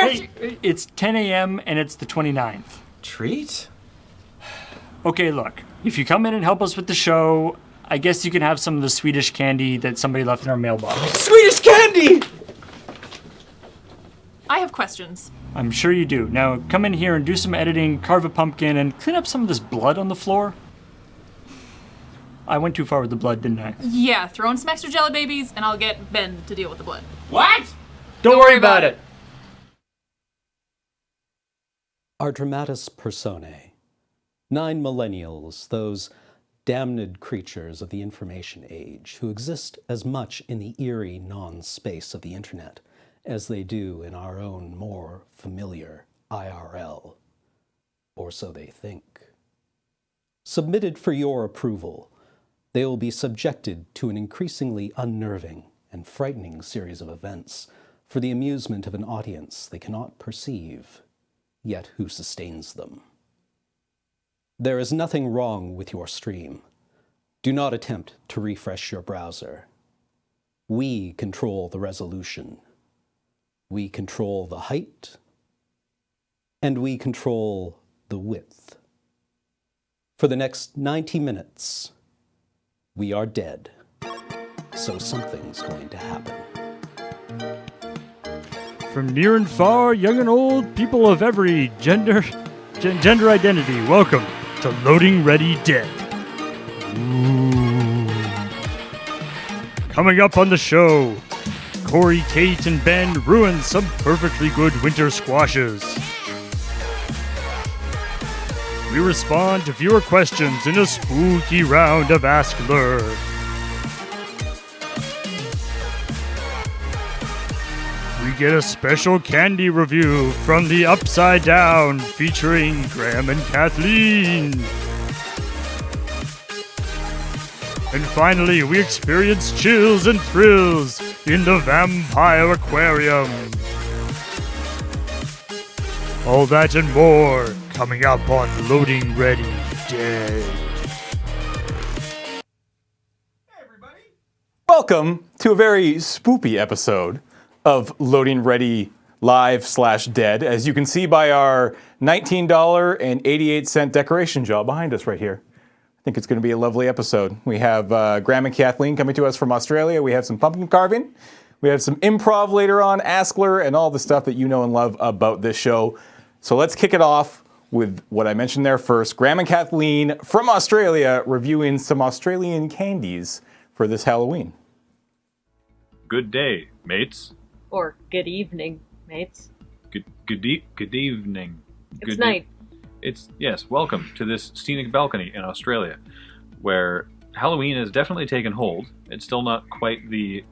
Hey, it's 10 a.m. and it's the 29th. Treat? Okay, look. If you come in and help us with the show, I guess you can have some of the Swedish candy that somebody left in our mailbox. Swedish candy! I have questions. I'm sure you do. Now, come in here and do some editing, carve a pumpkin, and clean up some of this blood on the floor. I went too far with the blood, didn't I? Yeah, throw in some extra jelly babies, and I'll get Ben to deal with the blood. What? Don't worry about it. Our dramatis personae. 9 millennials, those damned creatures of the information age who exist as much in the eerie non-space of the internet as they do in our own more familiar IRL. Or so they think. Submitted for your approval, they will be subjected to an increasingly unnerving and frightening series of events for the amusement of an audience they cannot perceive, yet who sustains them. There is nothing wrong with your stream. Do not attempt to refresh your browser. We control the resolution. We control the height, and we control the width. For the next 90 minutes, we are dead, so something's going to happen. From near and far, young and old, people of every gender identity, welcome to Loading Ready Dead. Ooh. Coming up on the show, Corey, Kate, and Ben ruin some perfectly good winter squashes. We respond to viewer questions in a spooky round of Ask Lur. We get a special candy review from the Upside Down featuring Graham and Kathleen. And finally, we experience chills and thrills in the Vampire Aquarium. All that and more coming up on Loading Ready Dead. Hey everybody! Welcome to a very spoopy episode of Loading Ready Live / Dead, as you can see by our $19.88 decoration job behind us right here. I think it's going to be a lovely episode. We have Graham and Kathleen coming to us from Australia. We have some pumpkin carving. We have some improv later on, Askler, and all the stuff that you know and love about this show. So let's kick it off with what I mentioned there first. Graham and Kathleen from Australia reviewing some Australian candies for this Halloween. Good day, mates. Or good evening, mates. Good evening. It's night. Yes, welcome to this scenic balcony in Australia, where Halloween has definitely taken hold. It's still not quite the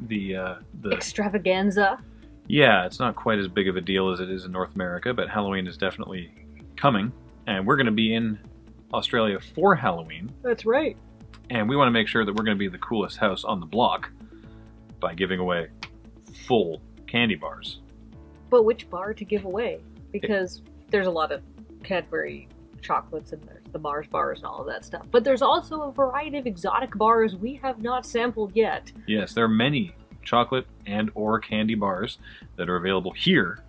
extravaganza. Yeah, it's not quite as big of a deal as it is in North America, but Halloween is definitely coming, and we're going to be in Australia for Halloween. That's right. And we want to make sure that we're going to be the coolest house on the block by giving away full candy bars. But which bar to give away? Because there's a lot of Cadbury chocolates and there's the Mars bars and all of that stuff. But there's also a variety of exotic bars we have not sampled yet. Yes, there are many chocolate and or candy bars that are available here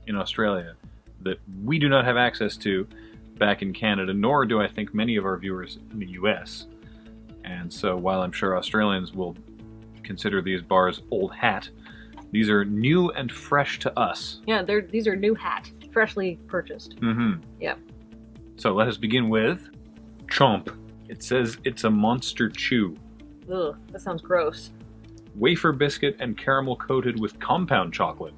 in Australia that we do not have access to back in Canada, nor do I think many of our viewers in the US. And so while I'm sure Australians will consider these bars old hat, these are new and fresh to us. Yeah, these are new hat, freshly purchased. Mm-hmm. Yep. So let us begin with Chomp. It says it's a monster chew. Ugh, that sounds gross. Wafer biscuit and caramel coated with compound chocolate.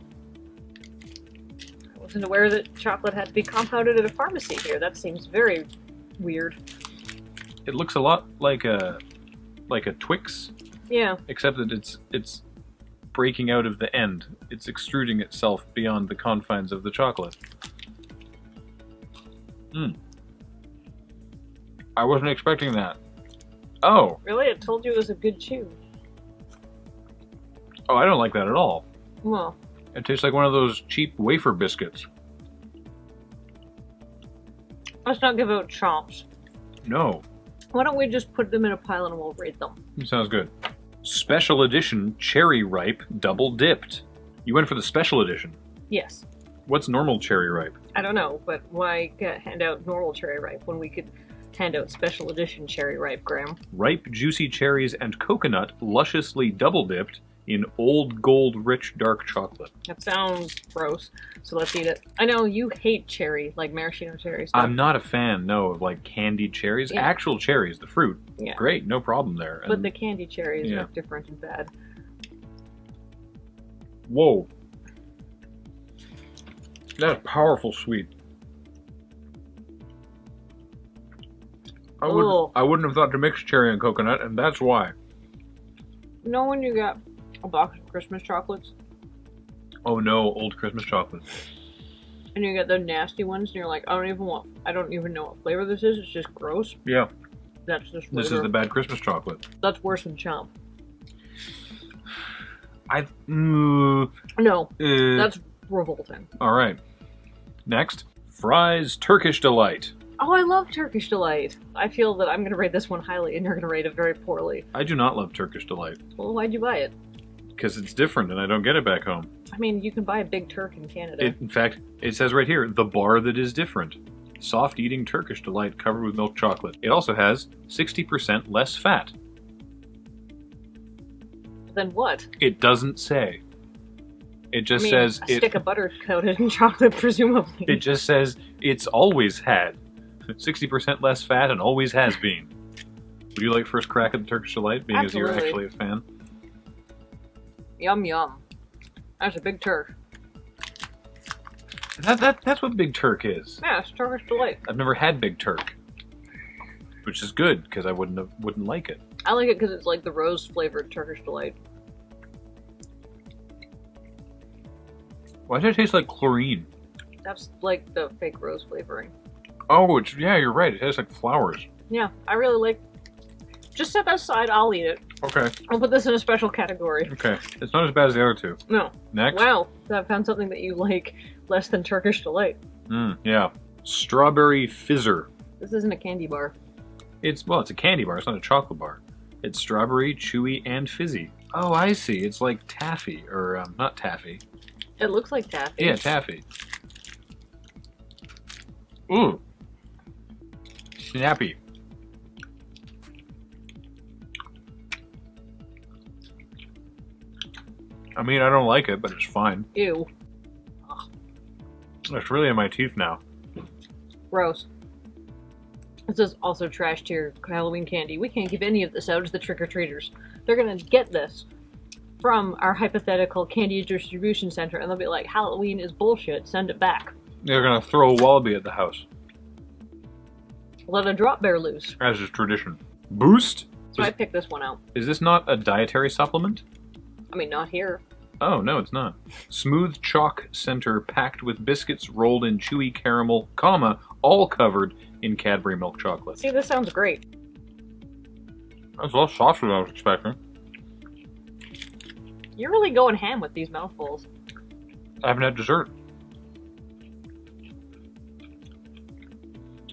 I wasn't aware that chocolate had to be compounded at a pharmacy here. That seems very weird. It looks a lot like a Twix. Yeah. Except that it's breaking out of the end. It's extruding itself beyond the confines of the chocolate. I wasn't expecting that. Oh. Really? I told you it was a good chew. Oh, I don't like that at all. Well. It tastes like one of those cheap wafer biscuits. Let's not give out chomps. No. Why don't we just put them in a pile and we'll rate them? Sounds good. Special edition cherry ripe double dipped. You went for the special edition. Yes. What's normal cherry ripe? I don't know, but why hand out normal cherry ripe when we could hand out special edition cherry ripe, Graham? Ripe, juicy cherries and coconut lusciously double-dipped in old gold rich dark chocolate. That sounds gross, so let's eat it. I know you hate cherry, like maraschino cherries. I'm not a fan, no, of like candied cherries. Yeah. Actual cherries, the fruit. Yeah. Great, no problem there. But And- the candy cherries Yeah. are different and bad. Whoa. That's powerful sweet. Ugh. I wouldn't have thought to mix cherry and coconut, and that's why. You know when you got a box of Christmas chocolates Oh no, old Christmas chocolate. and you get the nasty ones and you're like, I don't even know what flavor this is, it's just gross. Yeah, That's just flavor. this is the bad Christmas chocolate. That's worse than Chomp. No, That's revolting. all right. Next, Fry's Turkish Delight. Oh, I love Turkish Delight. I feel that I'm going to rate this one highly and you're going to rate it very poorly. I do not love Turkish Delight Well, why'd you buy it? because it's different and I don't get it back home. I mean, you can buy a Big Turk in Canada. In fact, it says right here, the bar that is different. Soft eating Turkish Delight covered with milk chocolate. It also has 60% less fat. Then what? It doesn't say. It just I mean, says a stick of butter coated in chocolate, presumably. It just says it's always had 60% less fat and always has been. Would you like first crack at the Turkish Delight, being as you're Absolutely. actually a fan? Yum yum. That's a Big Turk. That's what Big Turk is. Yeah, it's Turkish Delight. I've never had Big Turk, which is good because I wouldn't like it. I like it because it's like the rose flavored Turkish Delight. Why does it taste like chlorine? That's like the fake rose flavoring. Oh, yeah, you're right. It tastes like flowers. Yeah, I really like. Just set that aside. I'll eat it. Okay, I'll put this in a special category. okay. It's not as bad as the other two. No. Next. Wow, I found something that you like less than Turkish Delight. Yeah. Strawberry Fizzer. This isn't a candy bar. It's a candy bar. It's not a chocolate bar. It's strawberry, chewy, and fizzy. Oh, I see. It's like taffy, or not taffy. It looks like taffy. Yeah, taffy. Ooh. Snappy. I mean, I don't like it, but it's fine. Ew. It's really in my teeth now. Gross. This is also trash tier Halloween candy. We can't give any of this out to the trick-or-treaters. They're gonna get this from our hypothetical candy distribution center and they'll be like, Halloween is bullshit, send it back. They're gonna throw a wallaby at the house, Let a drop bear loose. as is tradition. Boost? So I picked this one out. Is this not a dietary supplement? I mean, not here. Oh, no, it's not. Smooth chalk center packed with biscuits rolled in chewy caramel, comma, all covered in Cadbury milk chocolate. See, this sounds great. That's a lot softer than I was expecting. You're really going ham with these mouthfuls. I haven't had dessert.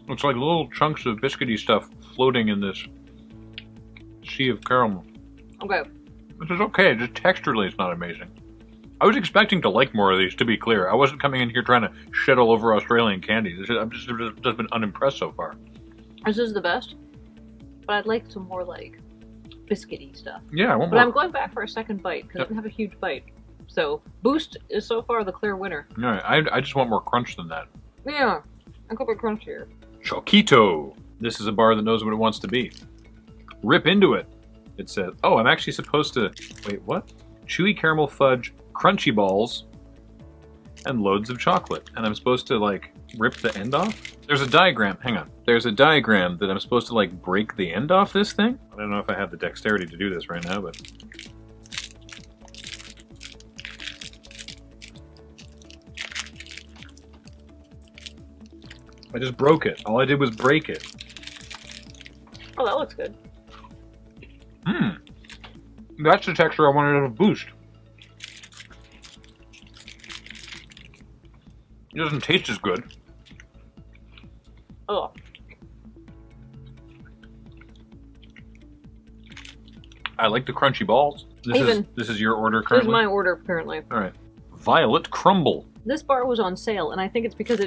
It's like little chunks of biscuity stuff floating in this sea of caramel. Okay. Which is okay, just texturally it's not amazing. I was expecting to like more of these, to be clear. I wasn't coming in here trying to shit all over Australian candy. I've just been unimpressed so far. This is the best. But I'd like some more, like, biscuity stuff. Yeah, I want But I'm more. going back for a second bite, because Yep. I didn't have a huge bite. So, Boost is so far the clear winner. Yeah, I just want more crunch than that. Yeah. I go for crunchier. Choquito. This is a bar that knows what it wants to be. Rip into it. It says, oh, I'm actually supposed to... Wait, what? Chewy caramel fudge, crunchy balls, and loads of chocolate. And I'm supposed to, like, rip the end off? There's a diagram. Hang on. There's a diagram that I'm supposed to, like, break the end off this thing? I don't know if I have the dexterity to do this right now, but... I just broke it. All I did was break it. Oh, that looks good. That's the texture I wanted of a Boost. It doesn't taste as good. Oh. I like the crunchy balls. This is your order This is currently? my order, apparently. All right. Violet Crumble. This bar was on sale, and I think it's because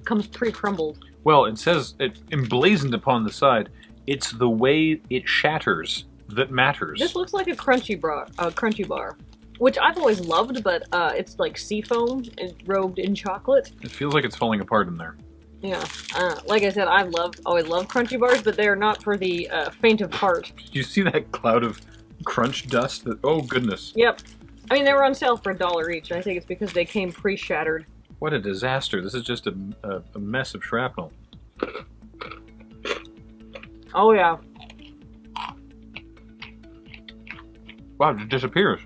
comes pre-crumbled. Well, it says, it emblazoned upon the side, it's the way it shatters that matters. This looks like a crunchy bar, which I've always loved, but it's like seafoam and robed in chocolate. It feels like it's falling apart in there. Yeah, like I said, always love crunchy bars, but they're not for the faint of heart. Did you see that cloud of crunch dust? Oh, goodness. Yep. I mean, they were on sale for $1 each, and I think it's because they came pre-shattered. What a disaster. This is just a mess of shrapnel. Oh, yeah. Wow, it disappears.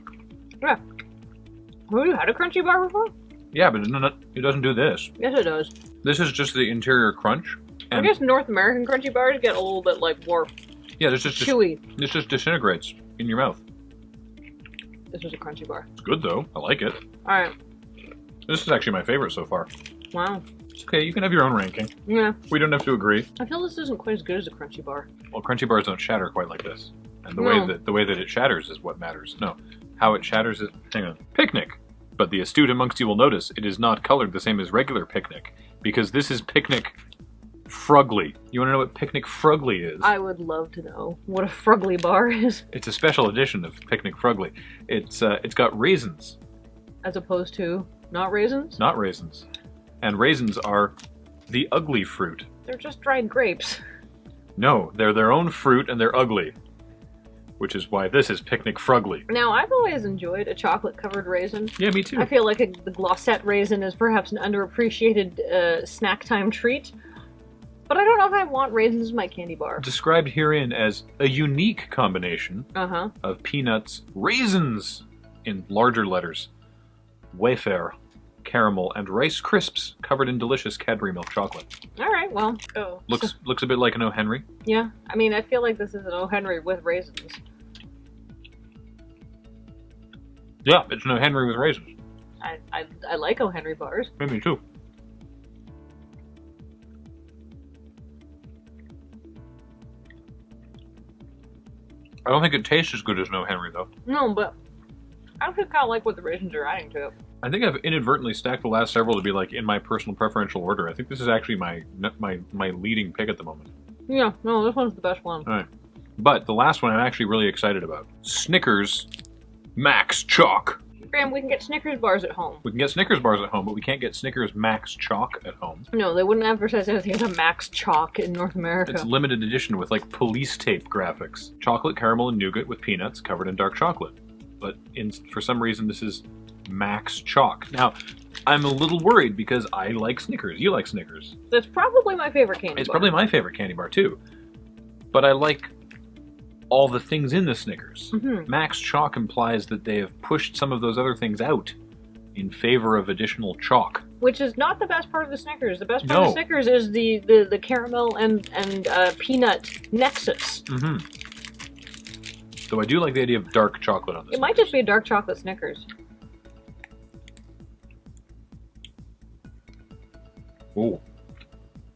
Yeah. Have you had a crunchy bar before? Yeah, but it doesn't do this. Yes, it does. This is just the interior crunch. I guess North American crunchy bars get a little bit, like, more yeah, this just chewy. This just disintegrates in your mouth. This was a crunchy bar. It's good, though. I like it. Alright. This is actually my favorite so far. Wow. It's okay, you can have your own ranking. Yeah. We don't have to agree. I feel this isn't quite as good as a crunchy bar. Well, crunchy bars don't shatter quite like this. And the No. way that it shatters is what matters. No. How it shatters is... Hang on. Picnic. But the astute amongst you will notice it is not colored the same as regular picnic. Because this is Picnic Frugly. You want to know what Picnic Frugly is? I would love to know what a Frugly bar is. It's a special edition of Picnic Frugly. It's got raisins. As opposed to not raisins? Not raisins. And raisins are the ugly fruit. They're just dried grapes. No, they're their own fruit and they're ugly. Which is why this is Picnic Frugly. Now, I've always enjoyed a chocolate-covered raisin. Yeah, me too. I feel like the Glossette raisin is perhaps an underappreciated snack time treat. But I don't know if I want raisins in my candy bar. Described herein as a unique combination Uh-huh. of peanuts, raisins in larger letters, wafer, caramel, and Rice Crisps covered in delicious Cadbury milk chocolate. Alright, well. Oh. Looks a bit like an O. Henry. Yeah, I mean, I feel like this is an O. Henry with raisins. Yeah, it's an O. Henry with raisins. I like O. Henry bars. Me too. I don't think it tastes as good as an O. Henry, though. No, but I actually kind of like what the raisins are adding to it. I think I've inadvertently stacked the last several to be like in my personal preferential order. I think this is actually my leading pick at the moment. Yeah, no, this one's the best one. All right. But the last one I'm actually really excited about. Snickers Max Chalk. Graham, we can get Snickers bars at home. We can get Snickers bars at home, but we can't get Snickers Max Chalk at home. No, they wouldn't advertise anything as a Max Chalk in North America. It's limited edition with like police tape graphics. Chocolate, caramel, and nougat with peanuts covered in dark chocolate. But for some reason this is Max Chalk. Now, I'm a little worried because I like Snickers. You like Snickers. That's probably my favorite candy bar. It's probably my favorite candy bar too. But I like all the things in the Snickers. Mm-hmm. Max Chalk implies that they have pushed some of those other things out in favor of additional chalk. Which is not the best part of the Snickers. The best part of the Snickers is the caramel and peanut nexus. Mm-hmm. Though I do like the idea of dark chocolate on this. It might just be a dark chocolate Snickers. Oh.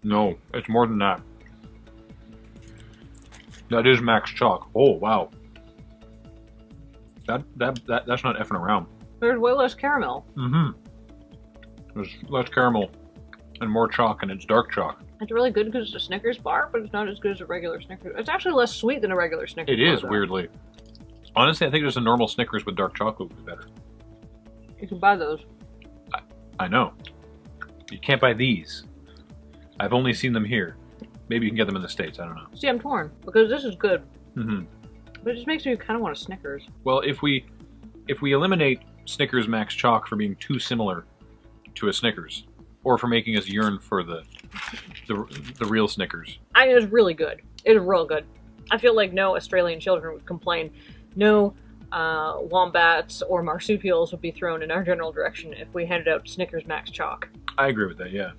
No, it's more than that. That is Max Chalk. Oh, wow. That's not effing around. There's way less caramel. Mm-hmm. There's less caramel and more chalk, and it's dark chalk. It's really good because it's a Snickers bar, but it's not as good as a regular Snickers. It's actually less sweet than a regular Snickers It bar. is, weirdly. Honestly, I think just a normal Snickers with dark chocolate would be better. You can buy those. I know. You can't buy these. I've only seen them here. Maybe you can get them in the States, I don't know. See, I'm torn, because this is good. Mm-hmm. But it just makes me kind of want a Snickers. Well, if we eliminate Snickers Max Chalk for being too similar to a Snickers, or for making us yearn for the real Snickers. I mean, it was really good. It was real good. I feel like no Australian children would complain. No wombats or marsupials would be thrown in our general direction if we handed out Snickers Max Chalk. I agree with that, yeah.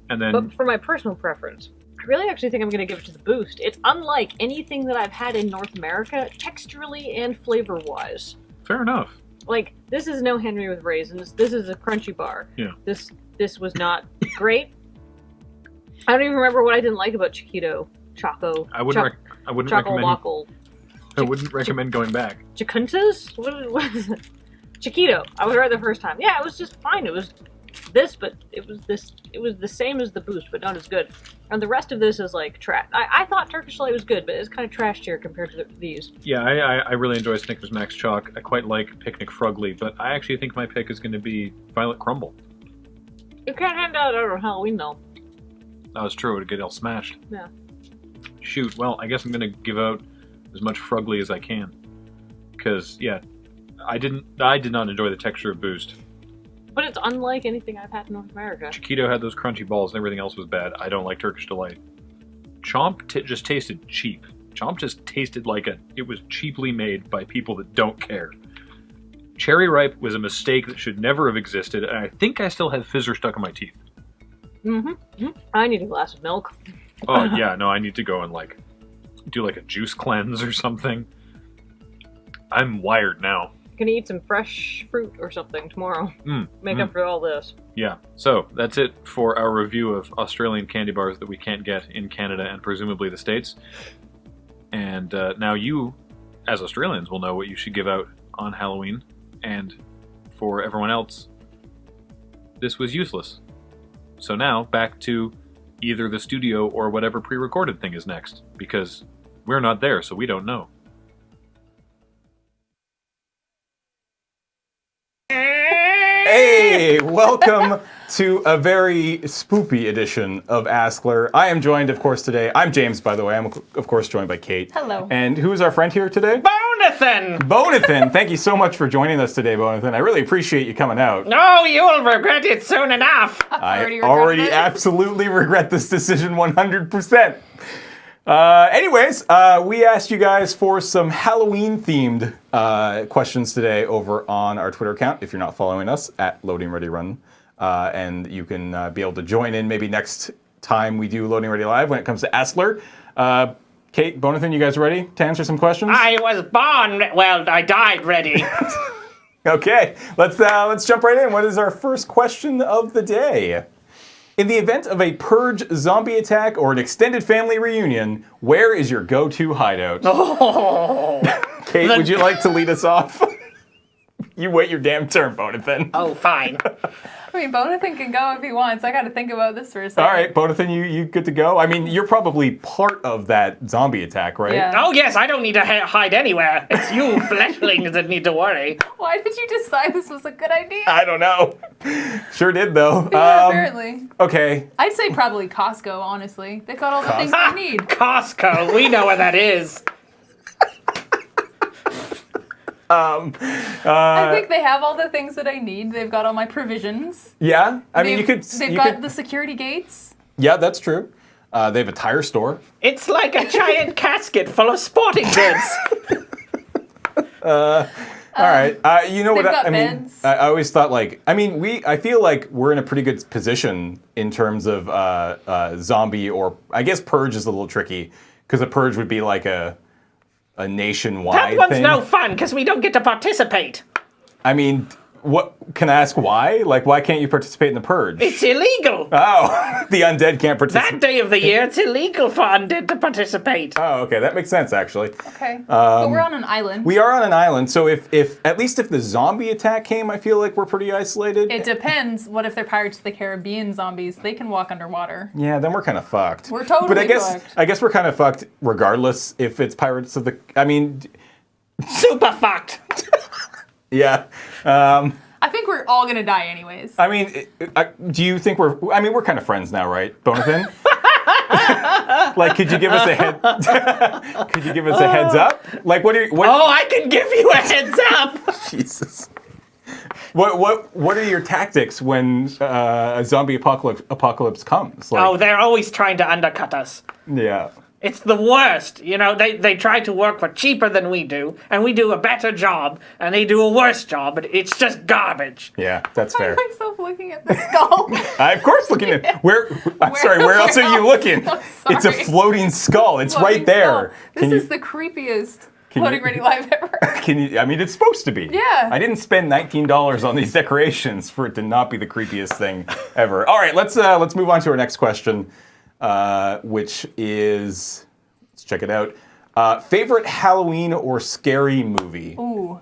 And then, but for my personal preference, I really actually think I'm going to give it to the Boost. It's unlike anything that I've had in North America, texturally and flavor-wise. Fair enough. Like, this is no Henry with raisins. This is a crunchy bar. Yeah. This was not great. I don't even remember what I didn't like about Chiquito. Choco. I wouldn't recommend. Wackle. I wouldn't recommend going back. Chiquintas? What is it? Chiquito. I was right the first time. Yeah, it was just fine. It was this, but it was the same as the Boost, but not as good. And the rest of this is like trash. I thought Turkish Delight was good, but it's kind of trash tier compared to these. Yeah, I really enjoy Snickers Max Chalk. I quite like Picnic Frugly, but I actually think my pick is going to be Violet Crumble. You can't hand that out on Halloween though. That was true. It would get all smashed. Yeah. Shoot. Well, I guess I'm going to give out as much Frugly as I can. Because, yeah, I did not enjoy the texture of Boost. But it's unlike anything I've had in North America. Chiquito had those crunchy balls and everything else was bad. I don't like Turkish Delight. Chomp just tasted cheap. Chomp just tasted like it was cheaply made by people that don't care. Cherry Ripe was a mistake that should never have existed, and I think I still have Fizzer stuck in my teeth. Mm-hmm. I need a glass of milk. Oh, yeah, no, I need to go and, like, do, like, a juice cleanse or something. I'm wired now. Gonna eat some fresh fruit or something tomorrow. Make up for all this. Yeah, so that's it for our review of Australian candy bars that we can't get in Canada and presumably the States. And now you, as Australians, will know what you should give out on Halloween. And for everyone else, this was useless. So now, back to either the studio or whatever pre-recorded thing is next, because we're not there, so we don't know. Hey, welcome to a very spoopy edition of Askler. I am joined, of course, today. I'm James, by the way. I'm, of course, joined by Kate. Hello. And who is our friend here today? Bonathan! Bonathan. Thank you so much for joining us today, Bonathan. I really appreciate you coming out. No, you'll regret it soon enough. I already absolutely regret this decision 100%. Anyways, we asked you guys for some Halloween-themed questions today over on our Twitter account, if you're not following us, at LoadingReadyRun. And you can be able to join in maybe next time we do Loading Ready Live when it comes to Askler. Kate, Bonathan, you guys ready to answer some questions? I was born, well, I died ready. Okay, let's jump right in. What is our first question of the day? In the event of a purge zombie attack or an extended family reunion, where is your go-to hideout? Oh. Kate, would you like to lead us off? You wait your damn turn, Bonathan. Oh, fine. I mean, Bonathan can go if he wants. I got to think about this for a second. All right, Bonathan, you good to go? I mean, you're probably part of that zombie attack, right? Yeah. Oh, yes, I don't need to hide anywhere. It's you fleshlings that need to worry. Why did you decide this was a good idea? I don't know. Sure did, though. Yeah, apparently. Okay. I'd say probably Costco, honestly. They've got all the things I need. Costco, we know where that is. I think they have all the things that I need. They've got all my provisions. Yeah, I mean, They've got the security gates. Yeah, that's true. They have a tire store. It's like a giant casket full of sporting goods. All right. You know what? got I mean, beds. I always thought I feel like we're in a pretty good position in terms of zombie, or I guess purge is a little tricky because a purge would be like a nationwide That one's thing. no fun because we don't get to participate. I mean, what can I ask why? Like, why can't you participate in the purge? It's illegal. Oh, the undead can't participate. That day of the year, it's illegal for undead to participate. Oh, okay, that makes sense actually. Okay. But we're on an island. We are on an island, so if at least if the zombie attack came, I feel like we're pretty isolated. It depends. What if they're Pirates of the Caribbean zombies? They can walk underwater. Yeah, then we're kind of fucked. We're totally But fucked. I guess we're kind of fucked regardless if it's Pirates of the. I mean, Super fucked. yeah. I think we're all gonna die anyways. I mean, do you think we're? I mean, we're kind of friends now, right, Bonathan? Like, could you give us a head? Could you give us a heads up? Like, what? Oh, I can give you a heads up. Jesus. What are your tactics when a zombie apocalypse comes? Like, Oh, they're always trying to undercut us. yeah. It's the worst. You know, they try to work for cheaper than we do, and we do a better job, and they do a worse job, but it's just garbage. Yeah, that's I fair. find myself looking at the skull. Of course, looking at where. I'm sorry. Where else are you looking? I'm It's a sorry. floating skull. It's Floating right there. skull. This is the creepiest Can Loading you- Ready Live ever. Can you? I mean, it's supposed to be. Yeah. I didn't spend $19 on these decorations for it to not be the creepiest thing ever. All right, let's move on to our next question, which is, let's check it out. Favorite Halloween or scary movie? Ooh.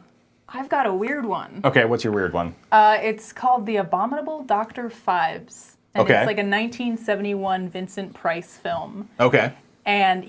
I've got a weird one. Okay, what's your weird one? It's called The Abominable Dr. Phibes. And Okay. it's like a 1971 Vincent Price film. Okay. And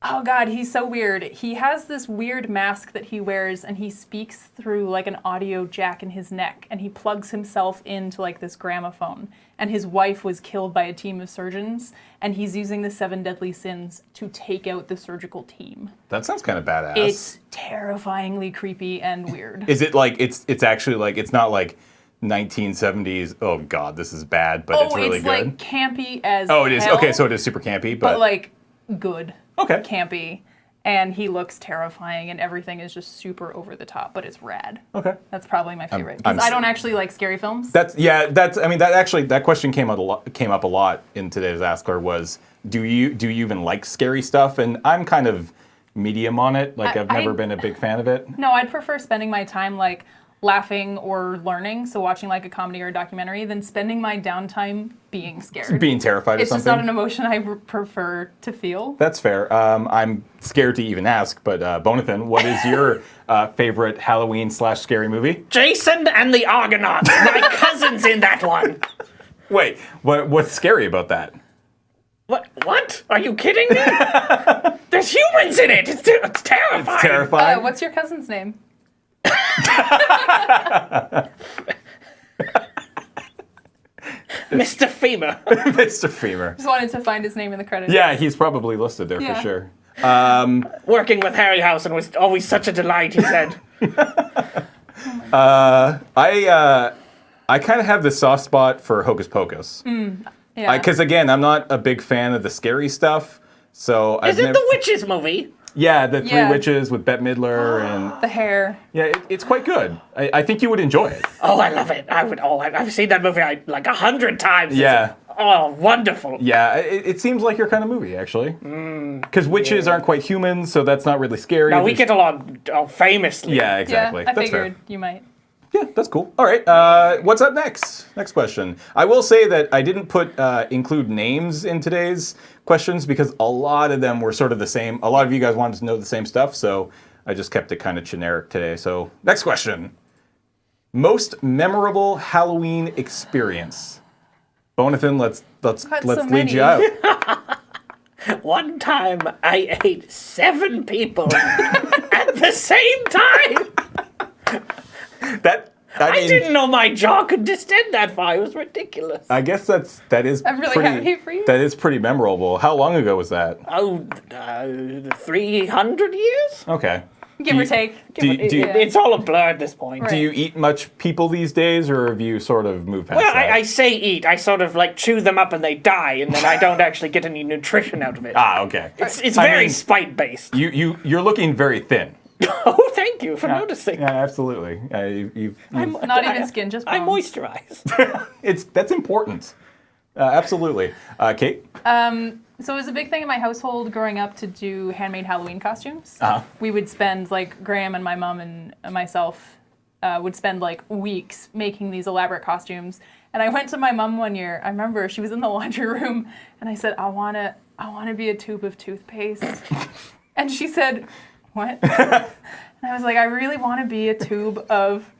oh God, he's so weird. He has this weird mask that he wears, and he speaks through like an audio jack in his neck, and he plugs himself into like this gramophone. And his wife was killed by a team of surgeons, and he's using the 7 deadly sins to take out the surgical team. That sounds kind of badass. It's terrifyingly creepy and weird. Is it like it's actually like it's not like 1970s? Oh God, this is bad, but it's really good. Like campy as Oh, it is. hell, Okay, so it is super campy, but like good. Okay. Campy. And he looks terrifying, and everything is just super over the top, but it's rad. Okay. That's probably my favorite. I'm Because I don't actually like scary films. that question came up a lot in today's Askler was do you even like scary stuff? And I'm kind of medium on it. Like I've never been a big fan of it. No, I'd prefer spending my time like laughing or learning, so watching like a comedy or a documentary, than spending my downtime being scared. Being terrified It's of just something. not an emotion I prefer to feel. That's fair. I'm scared to even ask, but Bonathan, what is your favorite Halloween/scary movie? Jason and the Argonauts. My cousin's in that one. Wait, what's scary about that? What? Are you kidding me? There's humans in it. It's terrifying. It's terrifying. What's your cousin's name? Mr. Femur. Mr. Femur. Just wanted to find his name in the credits. Yeah, he's probably listed there for Yeah. sure. Working with Harryhausen was always such a delight, he said. I kind of have this soft spot for Hocus Pocus. Yeah. Because again, I'm not a big fan of the scary stuff. So Is it the Witches movie? Yeah, the Three Yeah. Witches with Bette Midler and The hair. yeah, it's quite good. I think you would enjoy it. Oh, I love it. I've seen that movie like 100 times. Yeah. Oh, wonderful. Yeah, it seems like your kind of movie actually. Because witches aren't quite humans, so that's not really scary. No, we There's- get along famously. Yeah, exactly. Yeah, I That's figured fair. you might. Yeah, that's cool. All right, what's up next? Next question. I will say that I didn't include names in today's questions because a lot of them were sort of the same. A lot of you guys wanted to know the same stuff, so I just kept it kind of generic today. So next question. Most memorable Halloween experience. Bonathan, let's so lead many. you out. One time I ate 7 people at the same time. I didn't know my jaw could distend that far. It was ridiculous. I guess that is I'm really pretty, happy for you. That is pretty memorable. How long ago was that? 300 years? Okay. Give or take. It's all a blur at this point. Right. Do you eat much people these days, or have you sort of moved past Well, that? I say eat. I sort of like chew them up and they die, and then I don't actually get any nutrition out of it. Okay. It's I very mean, spite-based. You're looking very thin. Oh, thank you for noticing. Yeah, absolutely. You've Not even skin, just I bones. moisturize. that's important. Absolutely. Kate? So it was a big thing in my household growing up to do handmade Halloween costumes. Uh-huh. We would spend, like, Graham and my mom and myself would spend, like, weeks making these elaborate costumes. And I went to my mom one year. I remember she was in the laundry room, and I said, I want to be a tube of toothpaste. And she said, what? And I was like, I really want to be a tube of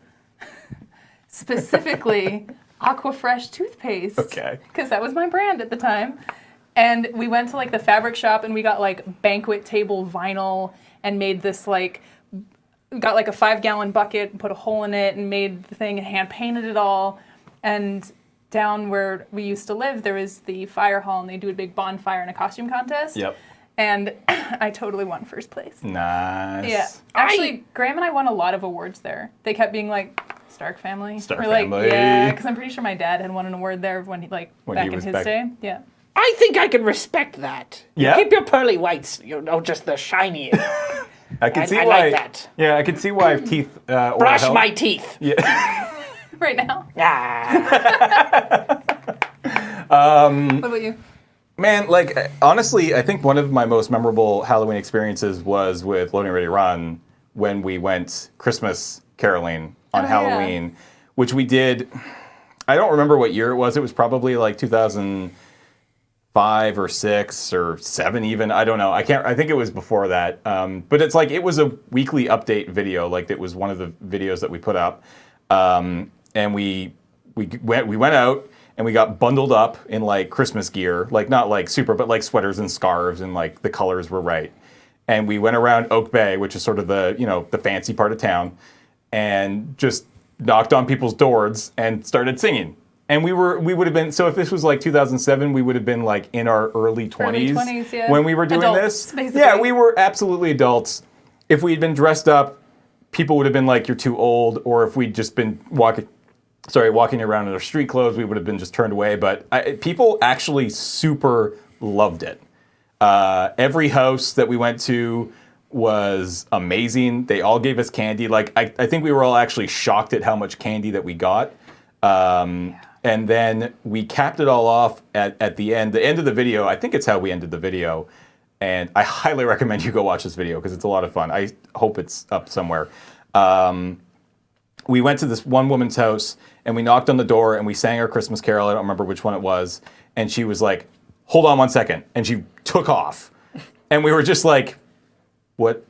specifically Aquafresh toothpaste. Okay. Because that was my brand at the time. And we went to like the fabric shop and we got like banquet table vinyl and made this like, got like a 5-gallon bucket and put a hole in it and made the thing and hand painted it all. And down where we used to live, there was the fire hall and they do a big bonfire and a costume contest. Yep. And I totally won first place. Nice. Yeah. Actually, Graham and I won a lot of awards there. They kept being like, Stark family. Stark We're like, family. yeah, because I'm pretty sure my dad had won an award there when he back he in was his back- day. Yeah. I think I can respect that. Yeah? Keep your pearly whites, just the shiny. I can see I why. like that. Yeah, I can see why teeth. Oral Brush health- my teeth. Yeah. Right now. Ah. What about you? Man, like honestly, I think one of my most memorable Halloween experiences was with Loading Ready Run when we went Christmas caroling on Oh, Halloween, which we did. I don't remember what year it was. It was probably like 2013 5 or 6 or 7 even. I don't know. I think it was before that. But it's like it was a weekly update video. Like it was one of the videos that we put up. And we went out and we got bundled up in like Christmas gear, like not like super, but like sweaters and scarves, and like the colors were right. And we went around Oak Bay, which is sort of the, the fancy part of town, and just knocked on people's doors and started singing. And we would have been, so if this was like 2007, we would have been like in our early 20s, yeah. when we were doing Adults, this. basically. Yeah, we were absolutely adults. If we'd been dressed up, people would have been like, you're too old. Or if we'd just been walking around in our street clothes, we would have been just turned away. But people actually super loved it. Every house that we went to was amazing. They all gave us candy. Like I think we were all actually shocked at how much candy that we got. And then we capped it all off at the end. The end of the video, I think it's how we ended the video. And I highly recommend you go watch this video because it's a lot of fun. I hope it's up somewhere. We went to this one woman's house and we knocked on the door and we sang our Christmas carol. I don't remember which one it was. And she was like, hold on one second. And she took off. And we were just like, what's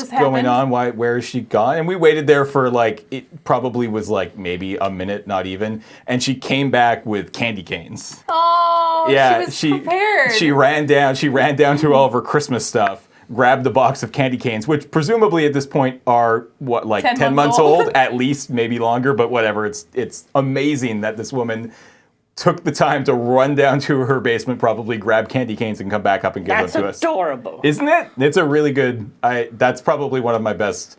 Just going happened. on? Where is she gone? And we waited there for like, it probably was like maybe a minute, not even. And she came back with candy canes. Oh, Yeah, she was prepared. She ran down to all of her Christmas stuff, grabbed the box of candy canes, which presumably at this point are what, like 10 months old, at least, maybe longer, but whatever. It's amazing that this woman took the time to run down to her basement, probably grab candy canes and come back up and give them to us. That's adorable. Isn't it? It's a really good, that's probably one of my best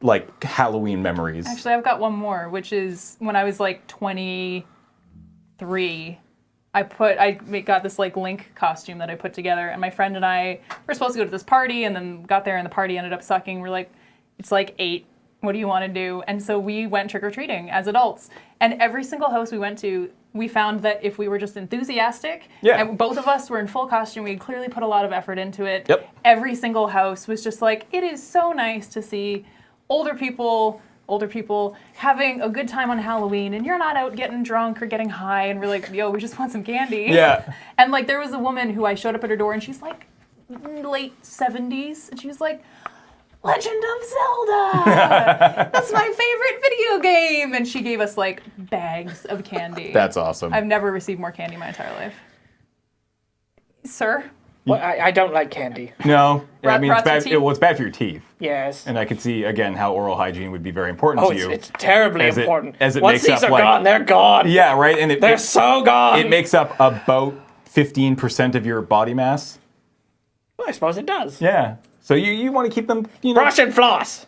like Halloween memories. Actually, I've got one more, which is when I was like 23. I got this like Link costume that I put together, and my friend and I were supposed to go to this party, and then got there and the party ended up sucking. We're like, it's like 8. What do you want to do? And so we went trick-or-treating as adults. And every single house we went to, we found that if we were just enthusiastic, and both of us were in full costume, we had clearly put a lot of effort into it. Yep. Every single house was just like, it is so nice to see older people having a good time on Halloween, and you're not out getting drunk or getting high, and we're like, yo, we just want some candy. Yeah. And like there was a woman who I showed up at her door, and she's like late 70s, and she was like, Legend of Zelda! That's my favorite video game! And she gave us like bags of candy. That's awesome. I've never received more candy in my entire life. Sir? Well, I don't like candy. No, I mean it's Rot your bad. teeth? It's bad for your teeth, Yes. and I can see again how oral hygiene would be very important Oh, to you. it's terribly As it- important. as it Once makes these up, are like- gone, they're gone. Yeah, right. And They're so gone. it makes up about 15% of your body mass. Well, I suppose it does. Yeah. So you want to keep them, Brush and floss.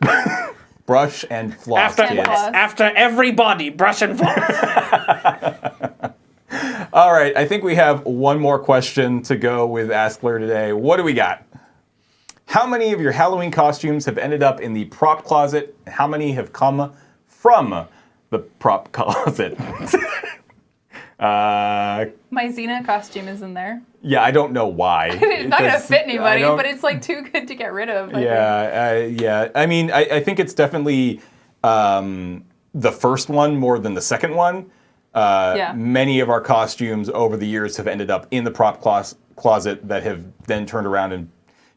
brush and floss, After, kids. floss. after every body, brush and floss. All right, I think we have one more question to go with Askler today. What do we got? How many of your Halloween costumes have ended up in the prop closet? How many have come from the prop closet? My Xena costume is in there. Yeah, I don't know why. It's not going to fit anybody, don't- but it's like too good to get rid of. I think. Yeah. I mean, I think it's definitely the first one more than the second one. Many of our costumes over the years have ended up in the prop closet that have then turned around and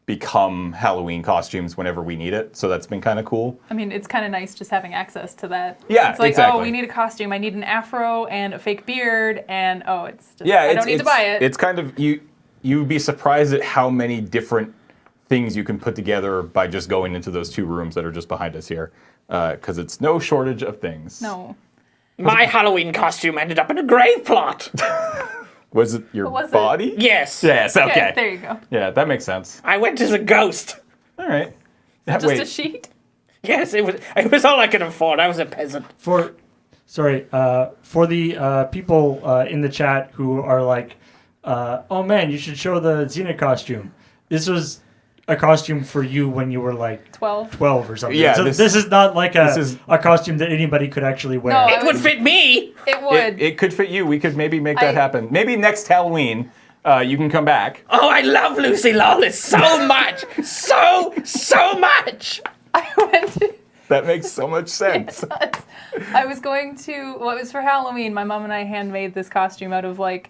become Halloween costumes whenever we need it. So that's been kind of cool. I mean, it's kind of nice just having access to that. Yeah, it's like, exactly. oh, we need a costume. I need an afro and a fake beard, and it's just, Yeah, I don't need to buy it. It's kind of you'd be surprised at how many different things you can put together by just going into those 2 rooms that are just behind us here, because it's no shortage of things. No. My Halloween costume ended up in a grave plot. Was it your was it? body? Yes. Yes. Okay. There you go. Yeah, that makes sense. I went as a ghost. All right. Just Wait. a sheet. Yes, it was all I could afford. I was a peasant. For the people in the chat who are like, oh man, you should show the Xena costume. This was a costume for you when you were like 12 or something. Yeah, so this is not like a costume that anybody could actually wear. No, It would fit me. It would. It could fit you. We could maybe make that happen. Maybe next Halloween, you can come back. Oh, I love Lucy Lawless so much. so much. I went to... That makes so much sense. I was going to... Well, it was for Halloween. My mom and I handmade this costume out of like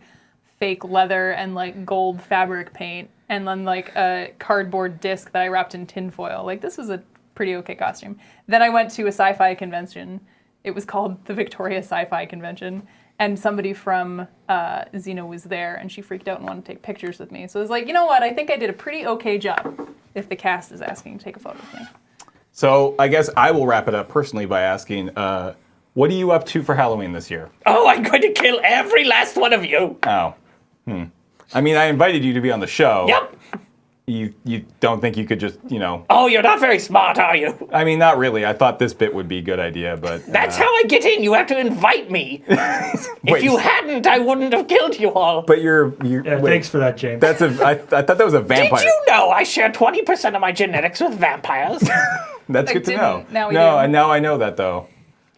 fake leather and like gold fabric paint, and then like a cardboard disc that I wrapped in tinfoil. Like this was a pretty okay costume. Then I went to a sci-fi convention. It was called the Victoria Sci-Fi Convention, and somebody from Xena was there, and she freaked out and wanted to take pictures with me. So I was like, you know what? I think I did a pretty okay job if the cast is asking to take a photo with me. So I guess I will wrap it up personally by asking, what are you up to for Halloween this year? Oh, I'm going to kill every last one of you. Oh. I mean, I invited you to be on the show. Yep. You don't think you could just, Oh, you're not very smart, are you? I mean, not really. I thought this bit would be a good idea, but... That's how I get in. You have to invite me. If you hadn't, I wouldn't have killed you all. But you're Yeah, wait, thanks for that, James. I thought that was a vampire. Did you know I share 20% of my genetics with vampires? That's I good to didn't. know. Now we no, do. and now I know that, though.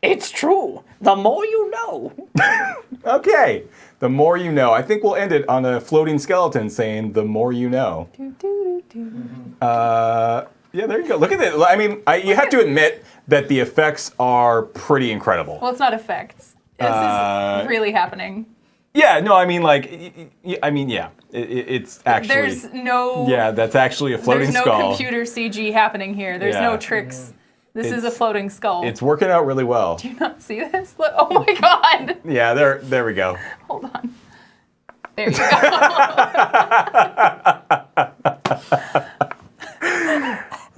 It's true. The more you know. Okay. The more you know. I think we'll end it on a floating skeleton saying, the more you know. Yeah, there you go. Look at it. I mean, you have to admit that the effects are pretty incredible. Well, it's not effects. This is really happening. Yeah, no, I mean, yeah. It's actually... There's no... Yeah, that's actually a floating There's no skull. computer CG happening here. There's no tricks. This is a floating skull. It's working out really well. Do you not see this? Look, oh my god! Yeah, there we go. Hold on. There you go.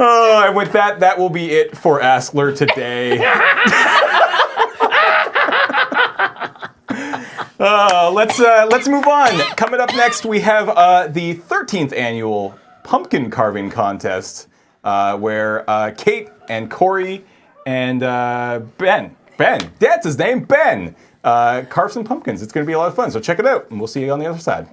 Oh, and with that will be it for Askler today. Let's move on. Coming up next, we have the 13th annual pumpkin carving contest, where Kate and Corey and Ben, that's his name, Ben, carve some pumpkins. It's going to be a lot of fun, so check it out, and we'll see you on the other side.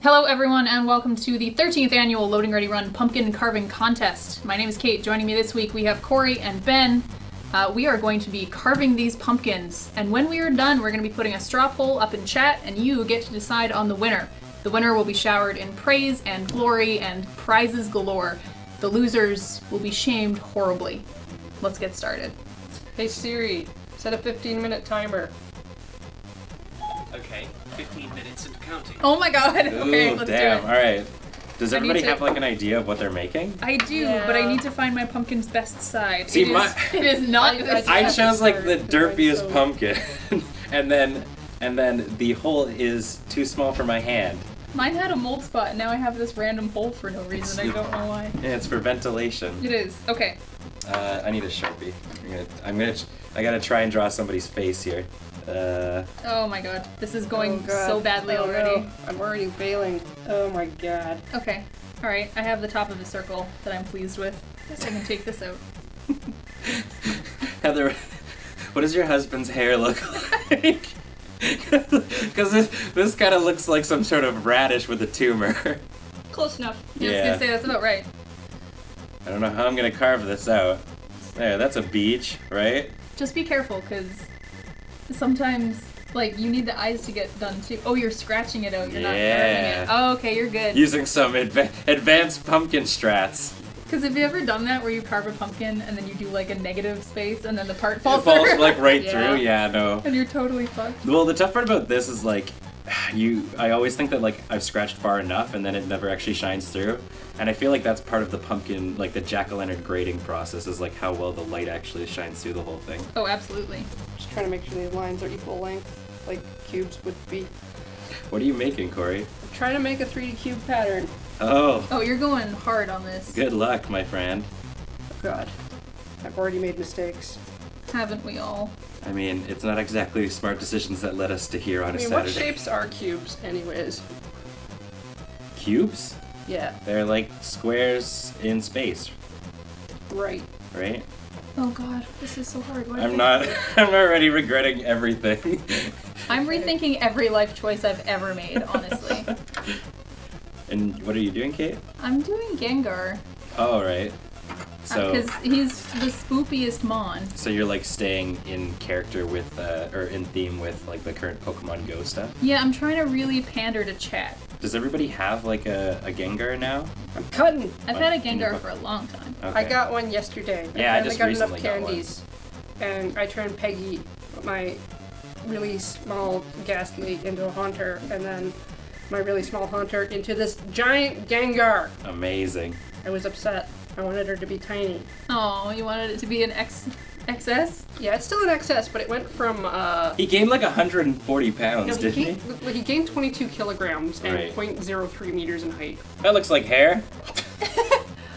Hello, everyone, and welcome to the 13th annual Loading Ready Run Pumpkin Carving Contest. My name is Kate. Joining me this week, we have Corey and Ben. We are going to be carving these pumpkins, and when we are done, we're going to be putting a straw poll up in chat, and you get to decide on the winner. The winner will be showered in praise and glory and prizes galore. The losers will be shamed horribly. Let's get started. Hey Siri, set a 15-minute timer. Okay, 15 minutes and counting. Oh my god, okay, Ooh, let's damn. do it. All right. Does I need everybody to- have like an idea of what they're making? I do, but I need to find my pumpkin's best side. See, it is not this I have chose to like start the because mine's derpiest so- pumpkin, and then the hole is too small for my hand. Mine had a mold spot, and now I have this random hole for no reason. I don't know why. And it's for ventilation. It is. Okay. I need a Sharpie. I gotta try and draw somebody's face here. Oh my god. This is going Oh, God. so badly Oh, already. no. I'm already failing. Oh my god. Okay. Alright, I have the top of the circle that I'm pleased with. Guess I can take this out. Heather, what does your husband's hair look like? Because this kind of looks like some sort of radish with a tumor. Close enough. I was Yeah. gonna say that's about right. I don't know how I'm gonna carve this out. There, that's a beach, right? Just be careful, because sometimes, like, you need the eyes to get done too. Oh, you're scratching it out. You're not carving Yeah. it. Oh, okay, you're good. Using some advanced pumpkin strats. Because have you ever done that where you carve a pumpkin and then you do like a negative space and then the part It falls falls through? like right Yeah. through. Yeah, no. And you're totally fucked. Well, the tough part about this is like, I always think that like I've scratched far enough and then it never actually shines through. And I feel like that's part of the pumpkin, like the jack-o'-lantern grading process, is like how well the light actually shines through the whole thing. Oh, absolutely. Just trying to make sure these lines are equal length, like cubes would be. What are you making, Corey? I'm trying to make a 3D cube pattern. Oh, Oh, you're going hard on this. good luck, my friend. Oh god. I've already made mistakes. Haven't we all? I mean, it's not exactly smart decisions that led us to here on I a mean, Saturday. what shapes are cubes, anyways? Cubes? Yeah, They're like squares in space, right. right? Oh god, this is so hard. Why I'm did not. I do this? I'm already regretting everything. I'm rethinking every life choice I've ever made, honestly. And what are you doing, Kate? I'm doing Gengar. Oh, right. So, Because he's the spoopiest Mon. so you're like staying in character with, or in theme with like the current Pokemon Go stuff. Yeah, I'm trying to really pander to chat. Does everybody have like a Gengar now? I'm cutting. I've had a Gengar for a long time. Okay. I got one yesterday. Yeah, I finally just got recently enough got one. candies. And I turned Peggy, my really small ghastly into a haunter, and then my really small haunter into this giant Gengar. Amazing. I was upset. I wanted her to be tiny. Oh, you wanted it to be an XS? Yeah, it's still an XS, but it went from He gained like 140 pounds, didn't he? He gained 22 kilograms and Right. 0.03 meters in height. That looks like hair.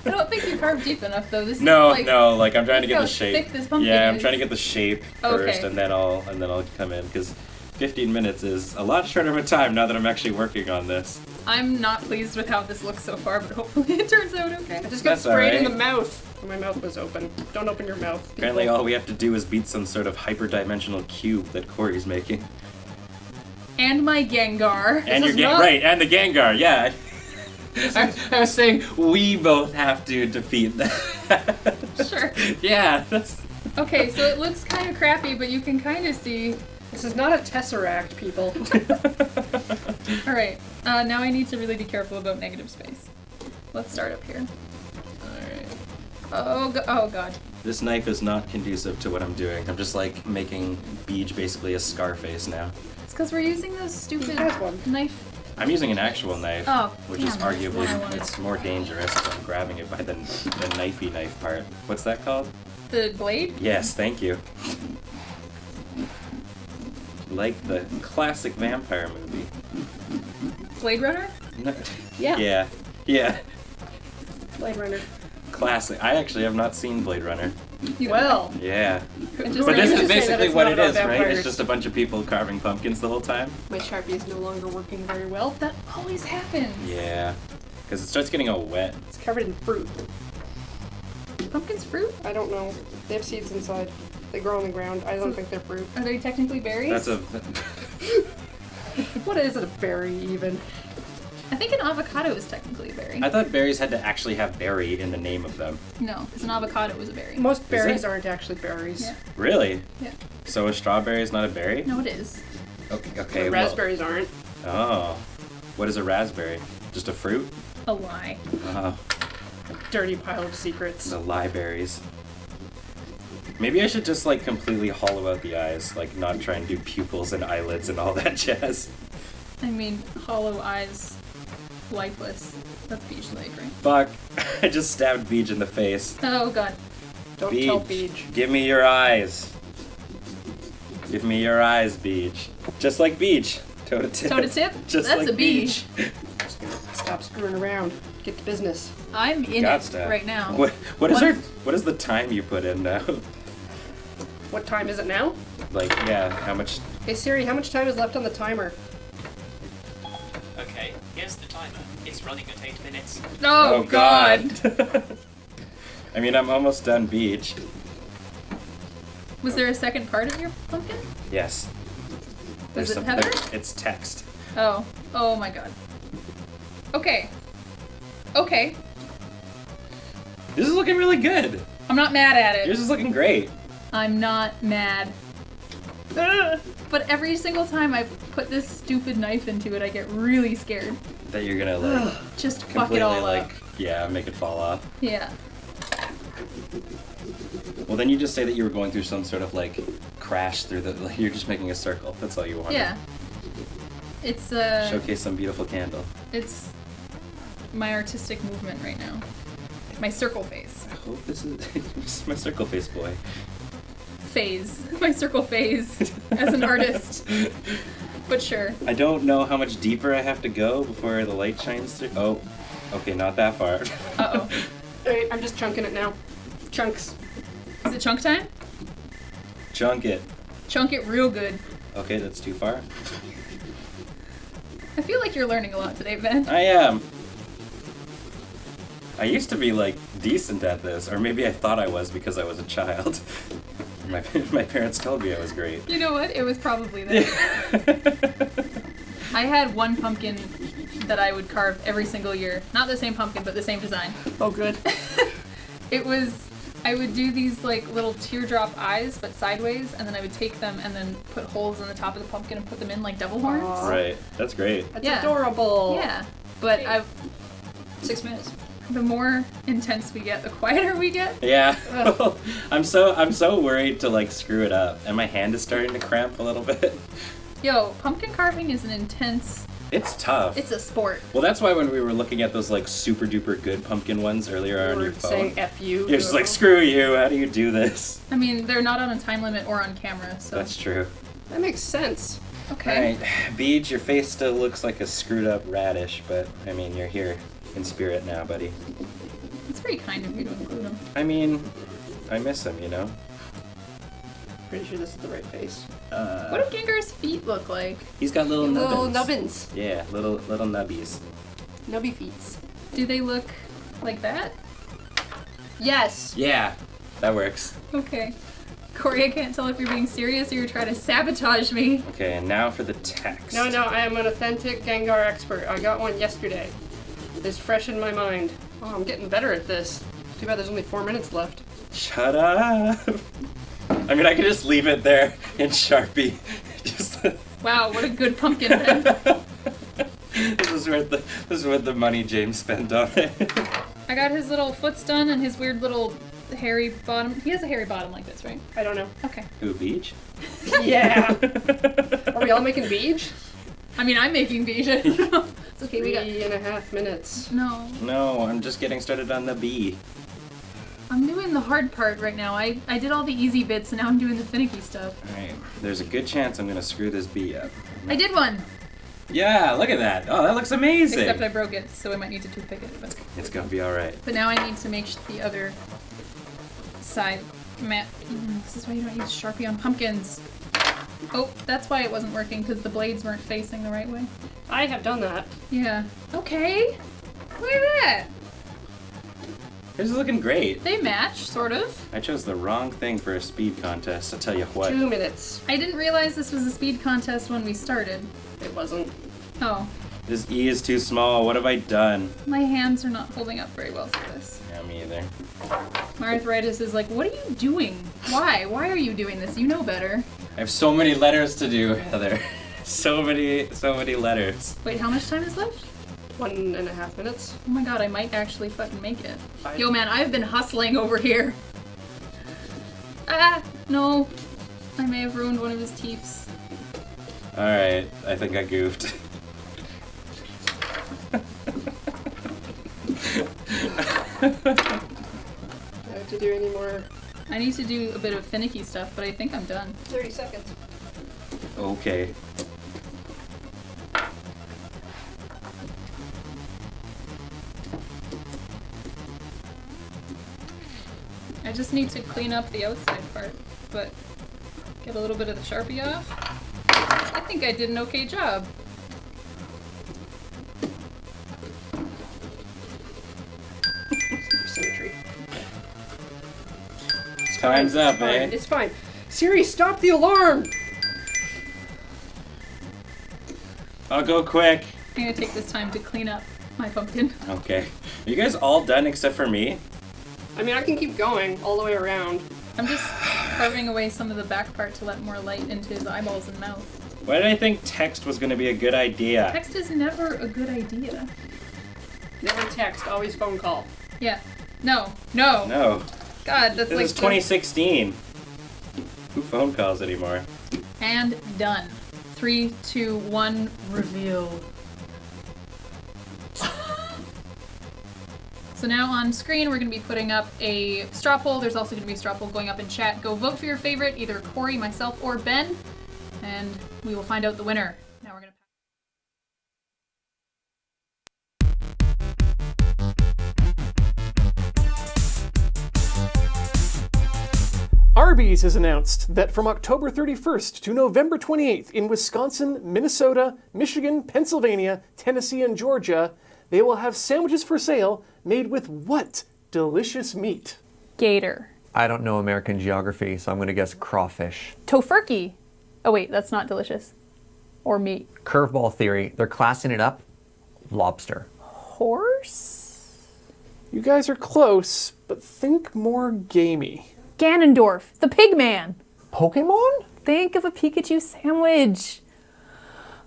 I don't think you carved deep enough though. This No, is like, like I'm trying to look get how the shape. thick this pumpkin Yeah, I'm is. trying to get the shape first, Okay. and then I'll come in because 15 minutes is a lot shorter of a time now that I'm actually working on this. I'm not pleased with how this looks so far, but hopefully it turns out okay. I just got That's sprayed in the alright. mouth. My mouth was open. Don't open your mouth. people. Apparently, all we have to do is beat some sort of hyperdimensional cube that Corey's making. And my Gengar. And is your not- right, and the Gengar, yeah. I was saying we both have to defeat that. Sure. Yeah, that's. Okay, so it looks kind of crappy, but you can kind of see. This is not a Tesseract, people. All right. Now I need to really be careful about negative space. Let's start up here. All right. Oh god. This knife is not conducive to what I'm doing. I'm just like making Beej basically a Scarface now. It's because we're using those stupid Has one. knife. I'm using an actual knife, Oh, which is damn, that's arguably what I wanted. it's more dangerous if I'm grabbing it by the knifey knife part. What's that called? The blade? Yes, thank you. Like the classic vampire movie. Blade Runner? No- Yeah. Yeah. Blade Runner. Classic. I actually have not seen Blade Runner. Well, Yeah. It just But this makes is you say basically what it is, right? vampires. It's just a bunch of people carving pumpkins the whole time. my Sharpie is no longer working very well. That always happens. Yeah. Because it starts getting all wet. It's covered in fruit. Pumpkin's fruit? I don't know. They have seeds inside. They grow on the ground. I don't think they're fruit. Are they technically berries? That's a. What is it, a berry, even? I think an avocado is technically a berry. I thought berries had to actually have berry in the name of them. No, because an avocado is a berry. Most berries it? aren't actually berries. Yeah. Really? Yeah. So a strawberry is not a berry? No, it is. Okay. The raspberries aren't. Oh. What is a raspberry? Just a fruit? A lie. Oh. Dirty pile of secrets. The lieberries. Maybe I should just like completely hollow out the eyes, like not try and do pupils and eyelids and all that jazz. I mean, hollow eyes, lifeless. That's beach lake, right? Fuck. I just stabbed Beej in the face. Oh god. Don't tell Beej. Give me your eyes. Give me your eyes, Beej. Just like Beej. Toe to tip. Toe to tip? Just That's like a beach. Stop screwing around. Get to business. I'm in Got it stuff. right now. What is the time you put in now? What time is it now? Like, yeah, how much? Hey Siri, how much time is left on the timer? Okay, here's the timer. It's running at 8 minutes. Oh, god. I mean, I'm almost done Beej. Was there a second part of your pumpkin? Yes. Was it some- Heather? It's text. Oh. Oh my god. Okay. Okay. This is looking really good. I'm not mad at it. Yours is looking great. I'm not mad. Ugh. But every single time I put this stupid knife into it, I get really scared. That you're gonna like Just fuck completely it all like up. yeah, make it fall off. Yeah. Well, then you just say that you were going through some sort of like crash through the. Like, you're just making a circle. That's all you want. Yeah. It's Showcase some beautiful candle. it's my artistic movement right now. My circle phase. I hope this is, this is my circle face boy. My circle phase as an artist. But sure. I don't know how much deeper I have to go before the light shines through. Oh, okay, not that far. Uh-oh. Alright, I'm just chunking it now. Chunks. Is it chunk time? Chunk it. Chunk it real good. Okay, that's too far. I feel like you're learning a lot today, Ben. I am. I used to be like decent at this, or maybe I thought I was because I was a child. My parents told me I was great. You know what? It was probably that. I had one pumpkin that I would carve every single year. Not the same pumpkin, but the same design. Oh, good. It was, I would do these like little teardrop eyes, but sideways, and then I would take them and then put holes in the top of the pumpkin and put them in like devil horns. Aw. Right, that's great. That's Yeah. adorable. Yeah, but I 6 minutes. The more intense we get, the quieter we get. Yeah. I'm so worried to like screw it up, and my hand is starting to cramp a little bit. Yo, pumpkin carving is an intense. It's tough. It's a sport. Well, that's why when we were looking at those like super duper good pumpkin ones earlier on your phone, saying F you. you're just like, screw you. How do you do this? I mean, they're not on a time limit or on camera, so. That's true. That makes sense. Okay. Alright, Beej, your face still looks like a screwed up radish, but I mean, you're here in spirit now, buddy. It's very kind of you to include him. I mean, I miss him, you know? Pretty sure this is the right face. What do Gengar's feet look like? He's got little nubbins. Little nubbins. Yeah, little nubbies. Nubby feets. Do they look like that? Yes. Yeah, that works. Okay. Corey, I can't tell if you're being serious or you're trying to sabotage me. Okay, and now for the text. No, I am an authentic Gengar expert. I got one yesterday. It's fresh in my mind. Oh, I'm getting better at this. Too bad there's only 4 minutes left. Shut up. I mean, I could just leave it there in Sharpie. Just. Wow, what a good pumpkin then. This is worth the money James spent on it. I got his little foots done and his weird little hairy bottom. He has a hairy bottom like this, right? I don't know. Okay. Who, Beej? Yeah. Are we all making beach? I mean, I'm making beach. It's okay, we got 3.5 minutes. No. No, I'm just getting started on the B. I'm doing the hard part right now. I did all the easy bits and now I'm doing the finicky stuff. Alright, there's a good chance I'm gonna screw this B up. I did one! Yeah, look at that. Oh, that looks amazing. Except I broke it, so I might need to toothpick it. But It's gonna be alright. now I need to make the other side matte. This is why you don't use Sharpie on pumpkins. Oh, that's why it wasn't working, because the blades weren't facing the right way. I have done that. Yeah. Okay. Look at that. This is looking great. They match, sort of. I chose the wrong thing for a speed contest, I'll tell you what. 2 minutes. I didn't realize this was a speed contest when we started. It wasn't. Oh. This E is too small. What have I done? My hands are not holding up very well for this. Yeah, me either. My arthritis is like, what are you doing? Why? Why are you doing this? You know better. I have so many letters to do, Heather. so many letters. Wait, how much time is left? 1.5 minutes. Oh my god, I might actually fucking make it. Yo man, I've been hustling over here. Ah, no. I may have ruined one of his teeths. Alright, I think I goofed. Do I have to do any more? I need to do a bit of finicky stuff, but I think I'm done. 30 seconds. Okay. I just need to clean up the outside part, but get a little bit of the Sharpie off. I think I did an okay job. Symmetry. Time's up, It's fine. eh? It's fine. Siri, stop the alarm! I'll go quick. I'm gonna take this time to clean up my pumpkin. Okay. Are you guys all done except for me? I mean, I can keep going all the way around. I'm just carving away some of the back part to let more light into his eyeballs and mouth. Why did I think text was going to be a good idea? Text is never a good idea. Never text, always phone call. Yeah. No. No. No. God, that's This like... is 2016. Who phone calls anymore? And done. 3, 2, 1, reveal. So now on screen, we're going to be putting up a straw poll. There's also going to be a straw poll going up in chat. Go vote for your favorite, either Corey, myself, or Ben, and we will find out the winner. Now we're going to... Arby's has announced that from October 31st to November 28th in Wisconsin, Minnesota, Michigan, Pennsylvania, Tennessee, and Georgia, they will have sandwiches for sale made with what delicious meat? Gator. I don't know American geography, so I'm going to guess crawfish. Tofurkey. Oh wait, that's not delicious. Or meat. Curveball theory, they're classing it up. Lobster. Horse? You guys are close, but think more gamey. Ganondorf, the pig man. Pokemon? Think of a Pikachu sandwich.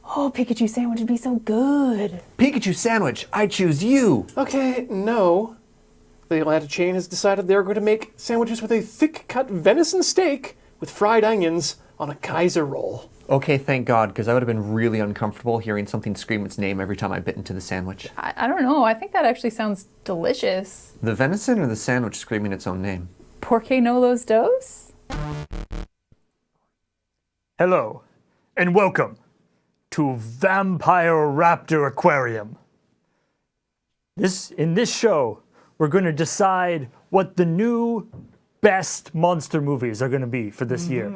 Oh, Pikachu sandwich would be so good. Pikachu sandwich, I choose you. Okay, no. The Atlanta chain has decided they're going to make sandwiches with a thick-cut venison steak with fried onions on a Kaiser roll. Okay, thank God, because I would have been really uncomfortable hearing something scream its name every time I bit into the sandwich. I don't know. I think that actually sounds delicious. The venison or the sandwich screaming its own name? Por qué no los dos? Hello, and welcome to Vampire Raptor Aquarium. In this show, we're going to decide what the new best monster movies are going to be for this year.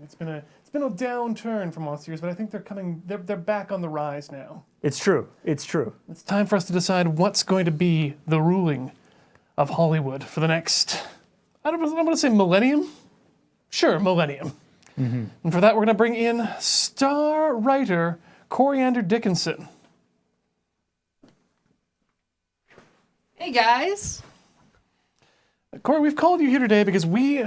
It's been a downturn for monsters, but I think they're back on the rise now. It's true. It's true. It's time for us to decide what's going to be the ruling of Hollywood for the next, I'm going to say millennium? Sure, millennium. And for that, we're going to bring in star writer Coriander Dickinson. Hey guys. Corey, we've called you here today because we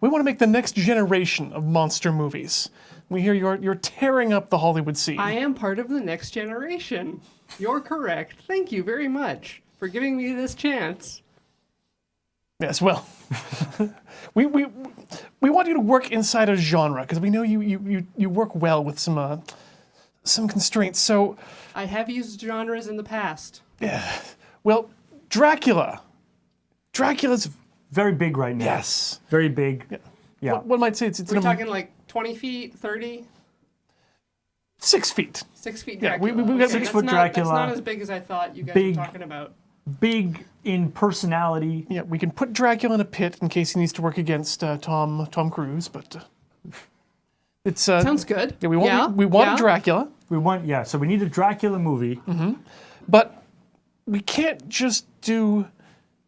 want to make the next generation of monster movies. We hear you're tearing up the Hollywood scene. I am part of the next generation. You're correct. Thank you very much for giving me this chance. Yes, well, we want you to work inside a genre because we know you work well with some constraints. So I have used genres in the past. yeah, well, Dracula. Dracula's very big right now. Yes, very big. Yeah. One might say it's We're talking like 20 feet, 30? 6 feet. 6 feet Yeah, Dracula. we got Okay, 6 foot that's Dracula. That's not as big as I thought you guys Big. were talking about. Big in personality. Yeah, we can put Dracula in a pit in case he needs to work against Tom Cruise, but it's Sounds good. Yeah, we want Dracula. So we need a Dracula movie. But we can't just do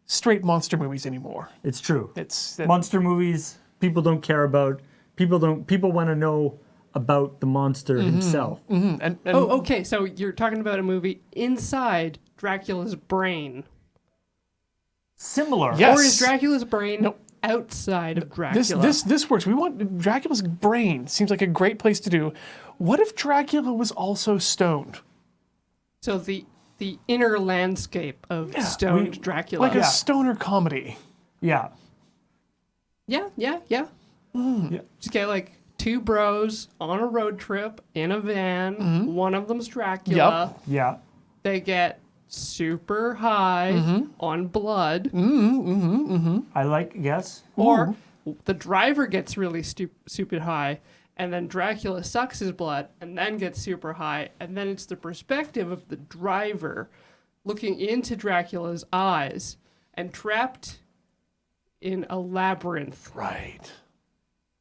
straight monster movies anymore. It's true. It's monster movies people don't care about. People want to know about the monster himself. And Oh, okay. So you're talking about a movie inside Dracula's brain. Similar. Yes. Or is Dracula's brain outside of Dracula? This works. We want Dracula's brain. Seems like a great place to do. What if Dracula was also stoned? So the inner landscape of stoned Dracula. Like a stoner comedy. Yeah. Yeah. Just get like two bros on a road trip in a van. One of them's Dracula. Yeah. They get super high on blood. I like, yes. Or the driver gets really stupid high, and then Dracula sucks his blood and then gets super high, and then it's the perspective of the driver looking into Dracula's eyes and trapped in a labyrinth. Right.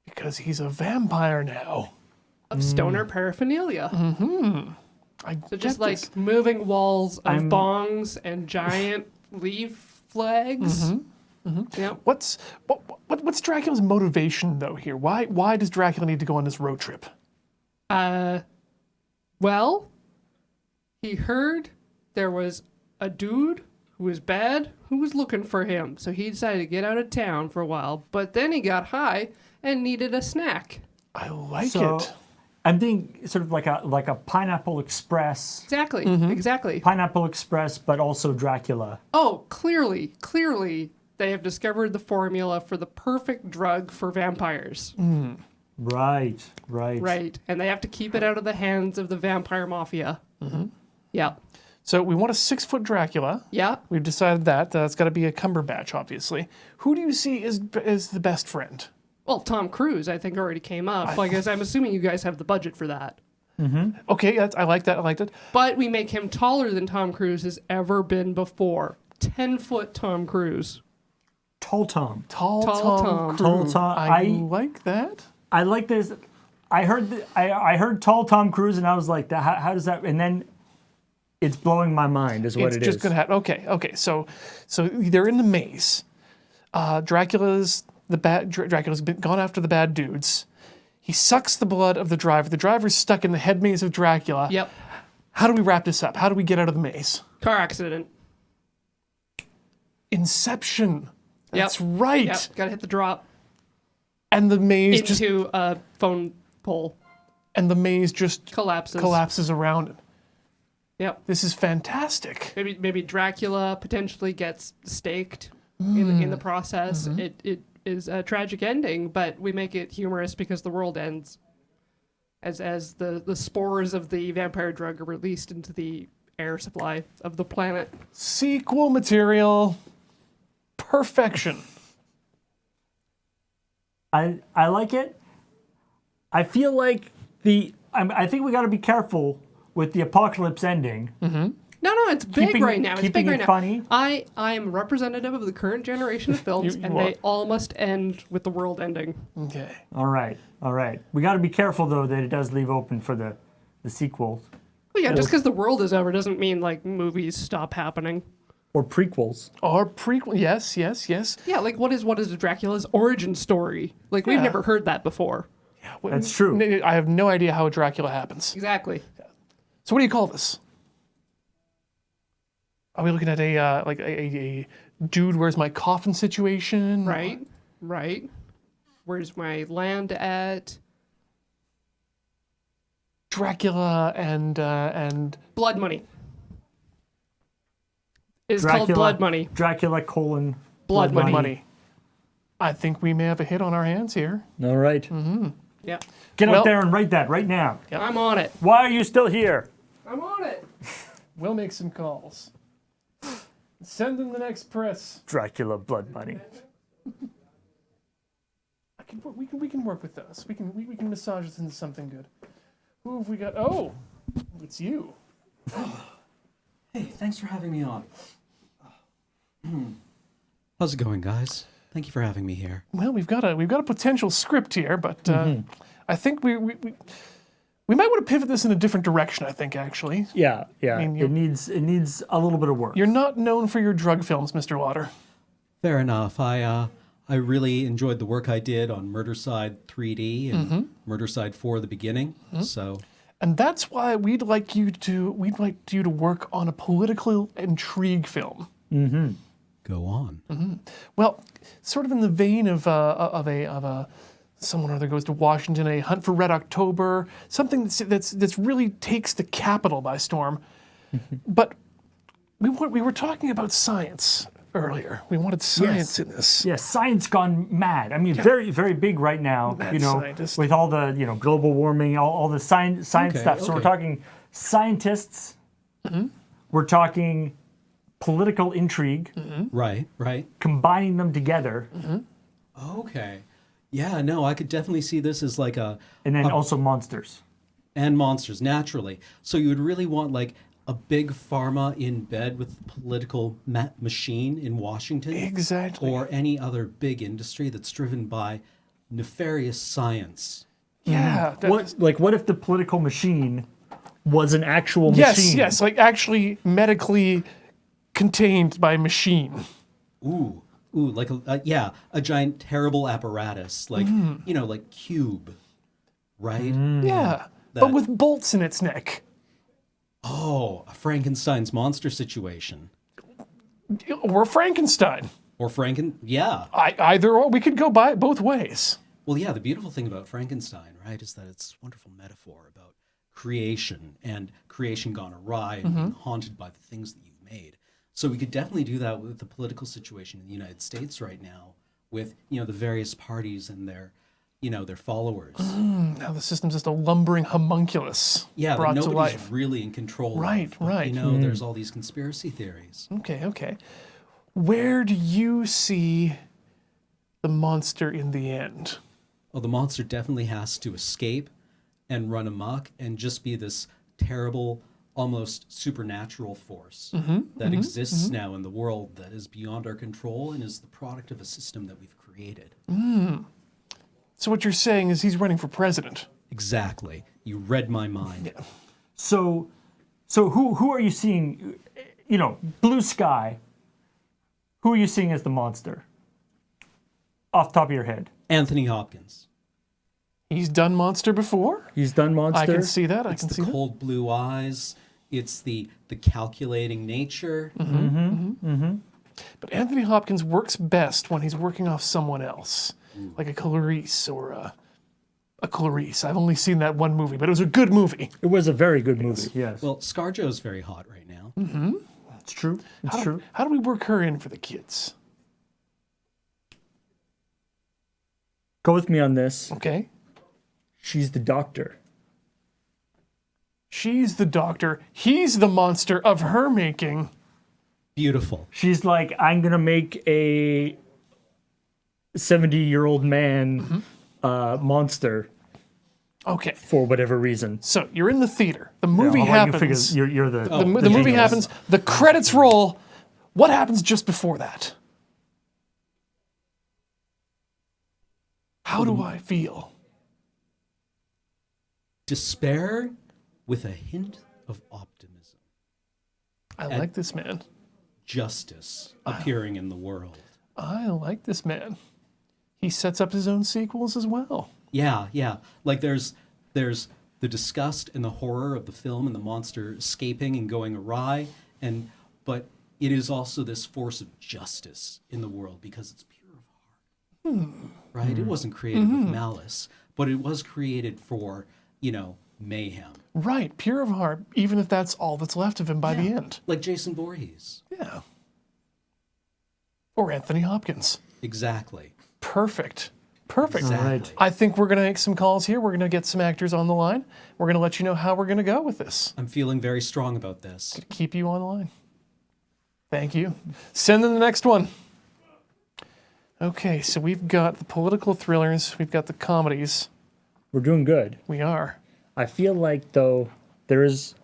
Because he's a vampire now. Of stoner paraphernalia. I So just get like this. moving walls of bongs and giant leaf flags. Yeah. What's Dracula's motivation though here? Why does Dracula need to go on this road trip? Well, he heard there was a dude who was bad who was looking for him. So he decided to get out of town for a while, but then he got high and needed a snack. I like So, it. I'm thinking sort of like a Pineapple Express. Exactly. Exactly. Pineapple Express, but also Dracula. Oh, clearly they have discovered the formula for the perfect drug for vampires. Right. Right. And they have to keep it out of the hands of the vampire mafia. Yeah. So we want a 6 foot Dracula. Yeah. We've decided that. That's got to be a Cumberbatch, obviously. Who do you see as the best friend? Well, Tom Cruise, I think, already came up. Like, as I'm assuming you guys have the budget for that. Okay, I like that. I liked it. But we make him taller than Tom Cruise has ever been before. 10-foot Tom Cruise. Tall Tom. Tall Tom. Cruise. Tom. I like that. I like this. I heard Tall Tom Cruise, and I was like, how does that? And then it's blowing my mind, is what It's it just is. gonna happen. Okay. So they're in the maze. Dracula's been gone after the bad dudes. He sucks the blood of the driver. The driver's stuck in the head maze of Dracula. Yep. How do we wrap this up? How do we get out of the maze? Car accident. Inception. That's Yep. right. Yep. Gotta hit the drop And the maze into a phone pole. and the maze just collapses around it. Yep. This is fantastic. Maybe Dracula potentially gets staked in the process. It is a tragic ending, but we make it humorous because the world ends as the spores of the vampire drug are released into the air supply of the planet. Sequel material. Perfection. I like it. I feel like I think we got to be careful with the apocalypse ending. No, it's big right now. It's big right now. Funny. I am representative of the current generation of films, and they all must end with the world ending. Okay. All right. We got to be careful though that it does leave open for the sequels. Well, yeah, just because the world is over doesn't mean like movies stop happening. Or prequels. Yes. Yeah, like what is Dracula's origin story? Like we've never heard that before. Yeah, that's true. I have no idea how Dracula happens. Exactly. So what do you call this? Are we looking at a dude, where's my coffin situation? Right. Where's my land at? Dracula and Blood Money. It's called Blood Money. Dracula : Blood Money. I think we may have a hit on our hands here. All right. Yeah. Get out there and write that right now. Yep. I'm on it. Why are you still here? I'm on it. We'll make some calls. Send in the next press. Dracula Blood Money. We can work with those. We can massage this into something good. Who have we got? Oh, it's you. Hey, thanks for having me on. How's it going, guys? Thank you for having me here. Well, we've got a potential script here, but I think we might want to pivot this in a different direction. I think actually. Yeah. I mean, it needs a little bit of work. You're not known for your drug films, Mr. Water. Fair enough. I really enjoyed the work I did on Murderside 3D and Murderside 4: The Beginning. So. And that's why we'd like you to work on a political intrigue film. Go on. Well, sort of in the vein of someone or other goes to Washington, a hunt for Red October, something that's really takes the Capitol by storm. But we were talking about science earlier. We wanted science in this. Yes, science gone mad. I mean, very, very big right now. Mad scientist. With all the global warming, all the science stuff. So we're talking scientists. We're talking political intrigue. Right. Combining them together. Okay. Yeah, no, I could definitely see this as like a... And then also monsters. And monsters, naturally. So you would really want like a big pharma in bed with the political machine in Washington. Exactly. Or any other big industry that's driven by nefarious science. Yeah. What if the political machine was an actual machine? Yes, like actually medically contained by machine. Ooh, like a giant terrible apparatus, like like Cube, right? Yeah, but with bolts in its neck. Oh, a Frankenstein's monster situation. Or Frankenstein. Yeah. Either or, we could go by it both ways. Well, yeah, the beautiful thing about Frankenstein, right, is that it's a wonderful metaphor about creation and creation gone awry and haunted by the things that you've made. So we could definitely do that with the political situation in the United States right now with, the various parties and their followers. Now the system's just a lumbering homunculus brought to life. Nobody's really in control. Right. There's all these conspiracy theories. Okay. Where do you see the monster in the end? Well, the monster definitely has to escape and run amok and just be this terrible, almost supernatural force that exists now in the world that is beyond our control and is the product of a system that we've created. So what you're saying is he's running for president. Exactly. You read my mind. Yeah. So who are you seeing? Blue sky. Who are you seeing as the monster? Off the top of your head. Anthony Hopkins. He's done monster before? He's done monster. I can see that. It's the cold blue eyes. It's the calculating nature. But Anthony Hopkins works best when he's working off someone else, like a Clarice or a Clarice. I've only seen that one movie, but it was a good movie. It was a very good movie. Yes. Well, ScarJo's very hot right now. It's true. It's true. How do we work her in for the kids? Go with me on this. Okay. She's the doctor. She's the doctor. He's the monster of her making. Beautiful. She's like, I'm going to make a 70-year-old man monster. Okay. For whatever reason. So you're in the theater. The movie I'll let you happens. figure- you're the the movie genius. happens. The credits roll. What happens just before that? How do I feel? Despair with a hint of optimism. I like this man. Justice appearing in the world. I like this man. He sets up his own sequels as well. Yeah, yeah. Like there's the disgust and the horror of the film and the monster escaping and going awry, but it is also this force of justice in the world because it's pure of heart. Right? It wasn't created with malice, but it was created for, mayhem. Right, pure of heart, even if that's all that's left of him by the end. Like Jason Voorhees. Yeah. Or Anthony Hopkins. Exactly. Perfect. Perfect. Exactly. Right. I think we're going to make some calls here. We're going to get some actors on the line. We're going to let you know how we're going to go with this. I'm feeling very strong about this. Keep you on the line. Thank you. Send in the next one. Okay, so we've got the political thrillers. We've got the comedies. We're doing good. We are. I feel like, though, there is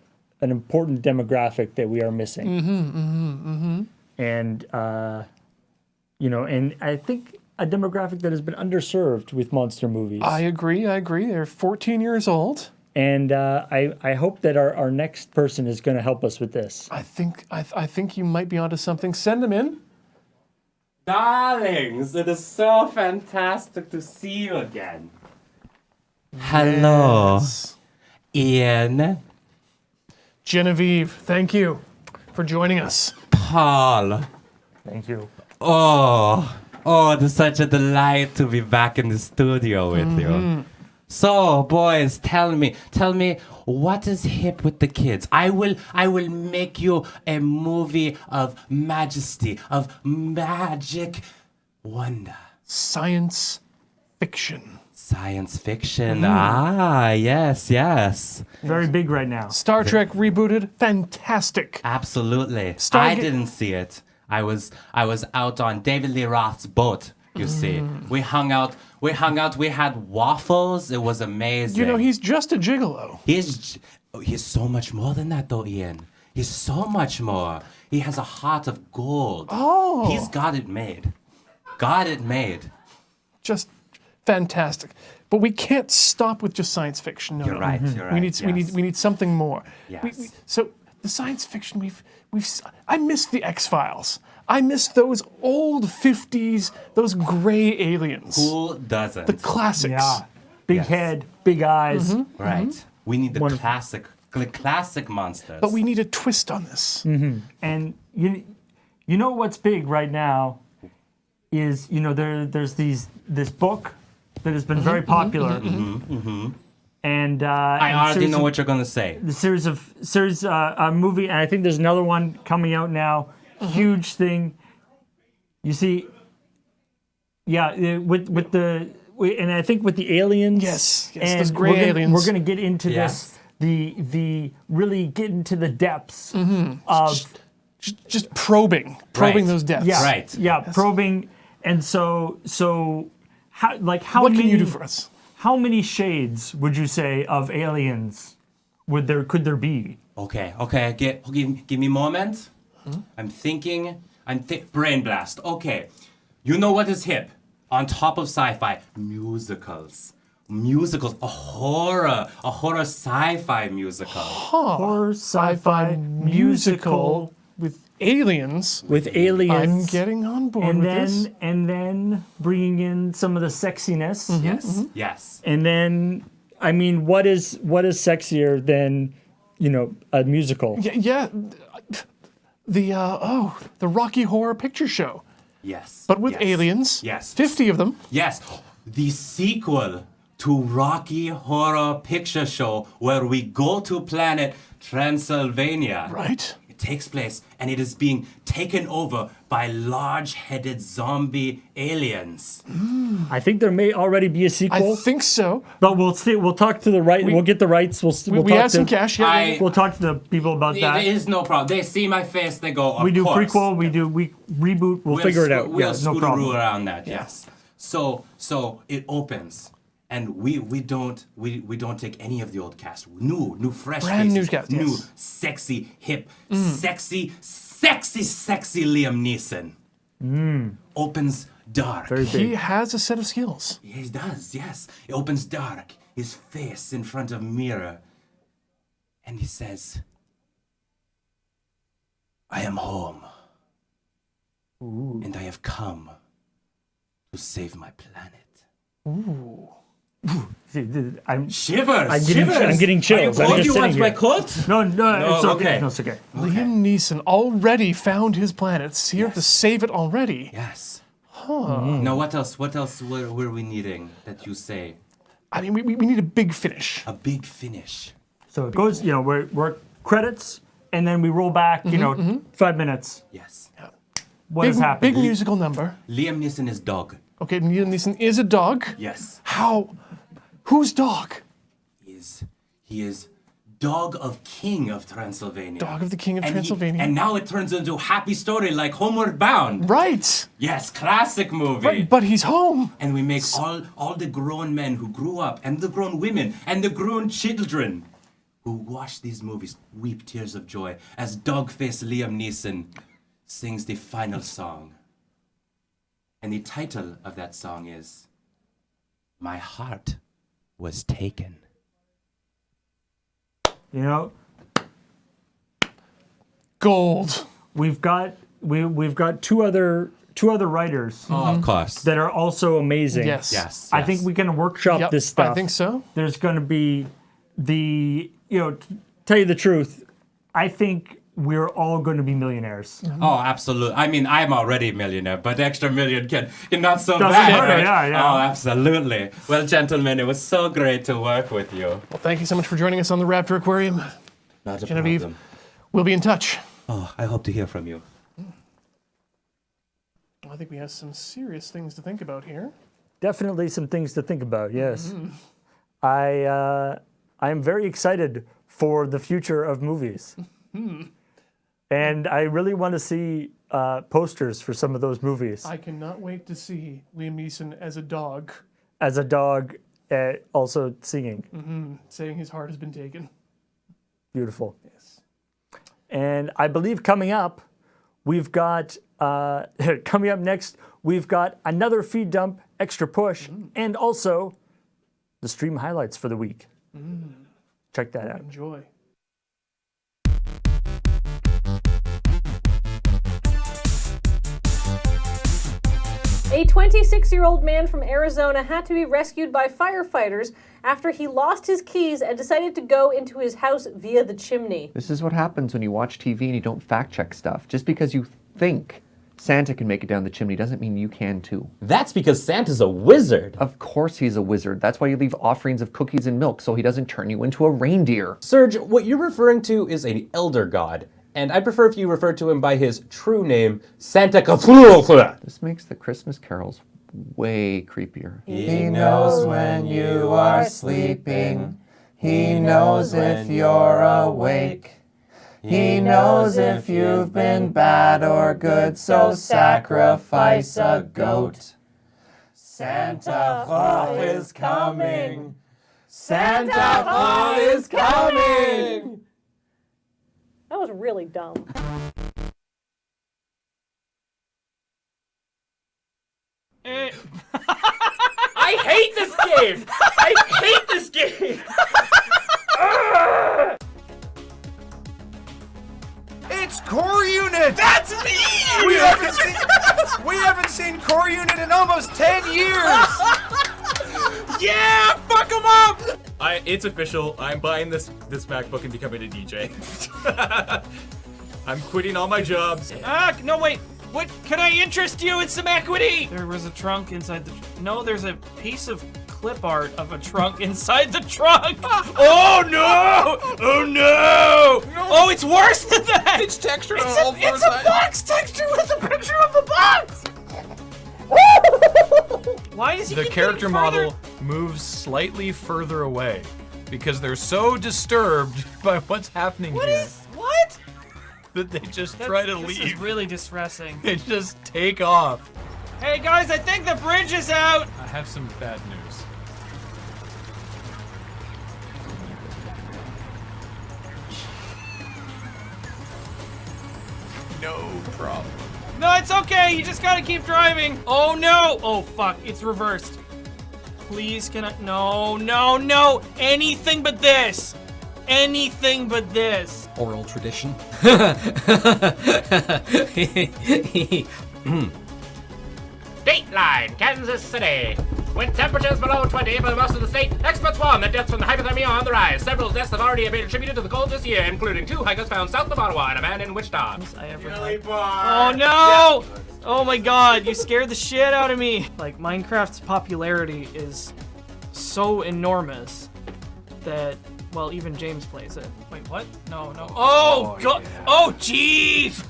an important demographic that we are missing. And, and I think a demographic that has been underserved with monster movies. I agree. They're 14 years old. And I hope that our next person is going to help us with this. I think you might be onto something. Send them in. Darlings, it is so fantastic to see you again. Hello, Ian. Genevieve, thank you for joining us. Paul. Thank you. Oh, it is such a delight to be back in the studio with you. So, boys, tell me, what is hip with the kids? I will make you a movie of majesty, of magic wonder. Science fiction. Science fiction. Ah, yes. Very big right now. Star Trek rebooted. Fantastic. Absolutely. I didn't see it. I was out on David Lee Roth's boat. You see, we hung out. We had waffles. It was amazing. He's just a gigolo. He's so much more than that, though, Ian. He's so much more. He has a heart of gold. Oh. He's got it made. Just fantastic. But we can't stop with just science fiction. No, You're right. We need something more. Yes. So the science fiction I miss the X-Files. I miss those old 50s, those gray aliens. Who doesn't? The classics. Yeah. Big head, big eyes. Right. We need the classic monsters. But we need a twist on this. And you know what's big right now is there's this book that has been very popular. And I already know what you're gonna say. The series movie, and I think there's another one coming out now. Huge thing. You see, and I think with the aliens. Yes, and those gray aliens. We're gonna get into this. The really get into the depths of just probing those depths. Yeah, right. Yeah, probing, and so how what many, can you do for us? How many shades would you say of aliens could there be? Okay. Give me a moment. I'm thinking. Brain blast. Okay. You know what is hip? On top of sci-fi, musicals. A horror sci-fi musical. Horror sci-fi musical with aliens. I'm getting on board with this. And then bringing in some of the sexiness. Yes. And then, I mean, what is sexier than, a musical? Yeah. The Rocky Horror Picture Show. Yes. But with aliens. Yes. 50 of them. Yes. The sequel to Rocky Horror Picture Show, where we go to planet Transylvania. Right. It takes place, and it is being taken over by large-headed zombie aliens. I think there may already be a sequel. I think so. But we'll see. We'll talk to the we'll get the rights. We'll we talk have some cash. Yeah. We'll talk to the people about There that. is no problem. They see my face, they go, of We do course. prequel. We reboot. We'll figure it out. We'll Yeah, no problem. scootaroo around that. Yes. So it opens, and we don't take any of the old cast. New fresh Brand new faces. cast, New yes. sexy hip, sexy Liam Neeson. Opens dark. He has a set of skills. He does, yes. It opens dark, his face in front of mirror. And he says, I am home. Ooh. And I have come to save my planet. Ooh. I'm shivers. I'm getting chills. Are you cold? I'm just You want sitting my here. coat? No, it's okay. okay. No, it's okay. Liam Neeson already found his planet. It's here to save it already. Yes. Huh. Now what else? What else were we needing that you say? I mean, we need a big finish. A big finish. So it goes, we're credits, and then we roll back, 5 minutes. Yes. What has happened? Big musical number. Liam Neeson is dog. Okay, Liam Neeson is a dog. Yes. How? Whose dog? He is dog of King of Transylvania. Dog of the King of And Transylvania. and now it turns into a happy story like Homeward Bound. Right. Yes, classic movie. Right, but he's home. And we make all the grown men who grew up, and the grown women, and the grown children who watch these movies weep tears of joy as dog-faced Liam Neeson sings the final song. And the title of that song is My Heart Was Taken. Gold. We've got two other writers. Of course. That are also amazing. Yes. I think we can workshop this stuff. I think so. There's going to be tell you the truth, I think we're all going to be millionaires. Oh, absolutely. I mean, I'm already a millionaire, but extra million can not so Doesn't bad. hurt, Right? yeah. Oh, absolutely. Well, gentlemen, it was so great to work with you. Well, thank you so much for joining us on the Raptor Aquarium. Not a Genevieve, problem. we'll be in touch. Oh, I hope to hear from you. I think we have some serious things to think about here. Definitely some things to think about, yes. I'm very excited for the future of movies. And I really want to see posters for some of those movies. I cannot wait to see Liam Neeson as a dog. As a dog, also singing. Saying his heart has been taken. Beautiful. Yes. And I believe coming up, we've got, coming up next, we've got another feed dump, extra push, and also the stream highlights for the week. Check that out. Enjoy. A 26-year-old man from Arizona had to be rescued by firefighters after he lost his keys and decided to go into his house via the chimney. This is what happens when you watch TV and you don't fact-check stuff. Just because you think Santa can make it down the chimney doesn't mean you can too. That's because Santa's a wizard. Of course he's a wizard. That's why you leave offerings of cookies and milk so he doesn't turn you into a reindeer. Serge, what you're referring to is an elder god. And I'd prefer if you referred to him by his true name, Santa Claus. This makes the Christmas carols way creepier. He knows when you are sleeping. He knows if you're awake. He knows if you've been bad or good, so sacrifice a goat. Santa Claus is coming. Santa Claus is coming. That was really dumb. I hate this game! I hate this game! It's Core Unit! That's me! We haven't seen Core Unit in almost 10 years! Yeah! Fuck him up! It's official. I'm buying this MacBook and becoming a DJ. I'm quitting all my jobs. No, wait. What? Can I interest you in some equity? There was a trunk inside the... No, there's a piece of clip art of a trunk inside the trunk. Oh no! Oh no! Oh, it's worse than that! It's textured It's on all a four sides. box texture with a picture of the box! Why is he The keep character getting further? model moves slightly further away because they're so disturbed by what's happening here What? that they just try to This is leave. really distressing. They just take off. Hey guys, I think the bridge is out! I have some bad news. No problem. No, it's okay. You just gotta keep driving. Oh no! Oh fuck! It's reversed. Please, can I? No, no, no! Anything but this. Anything but this. Oral tradition. Dateline, Kansas City. With temperatures below 20 for most of the state, experts warn that deaths from hypothermia are on the rise. Several deaths have already been attributed to the cold this year, including 2 hikers found south of Ottawa and a man in Wichita. Oh no! Oh my god, you scared the shit out of me. Like, Minecraft's popularity is so enormous that, well, even James plays it. Wait, what? No, no. Oh, god! yeah. Oh, Jesus!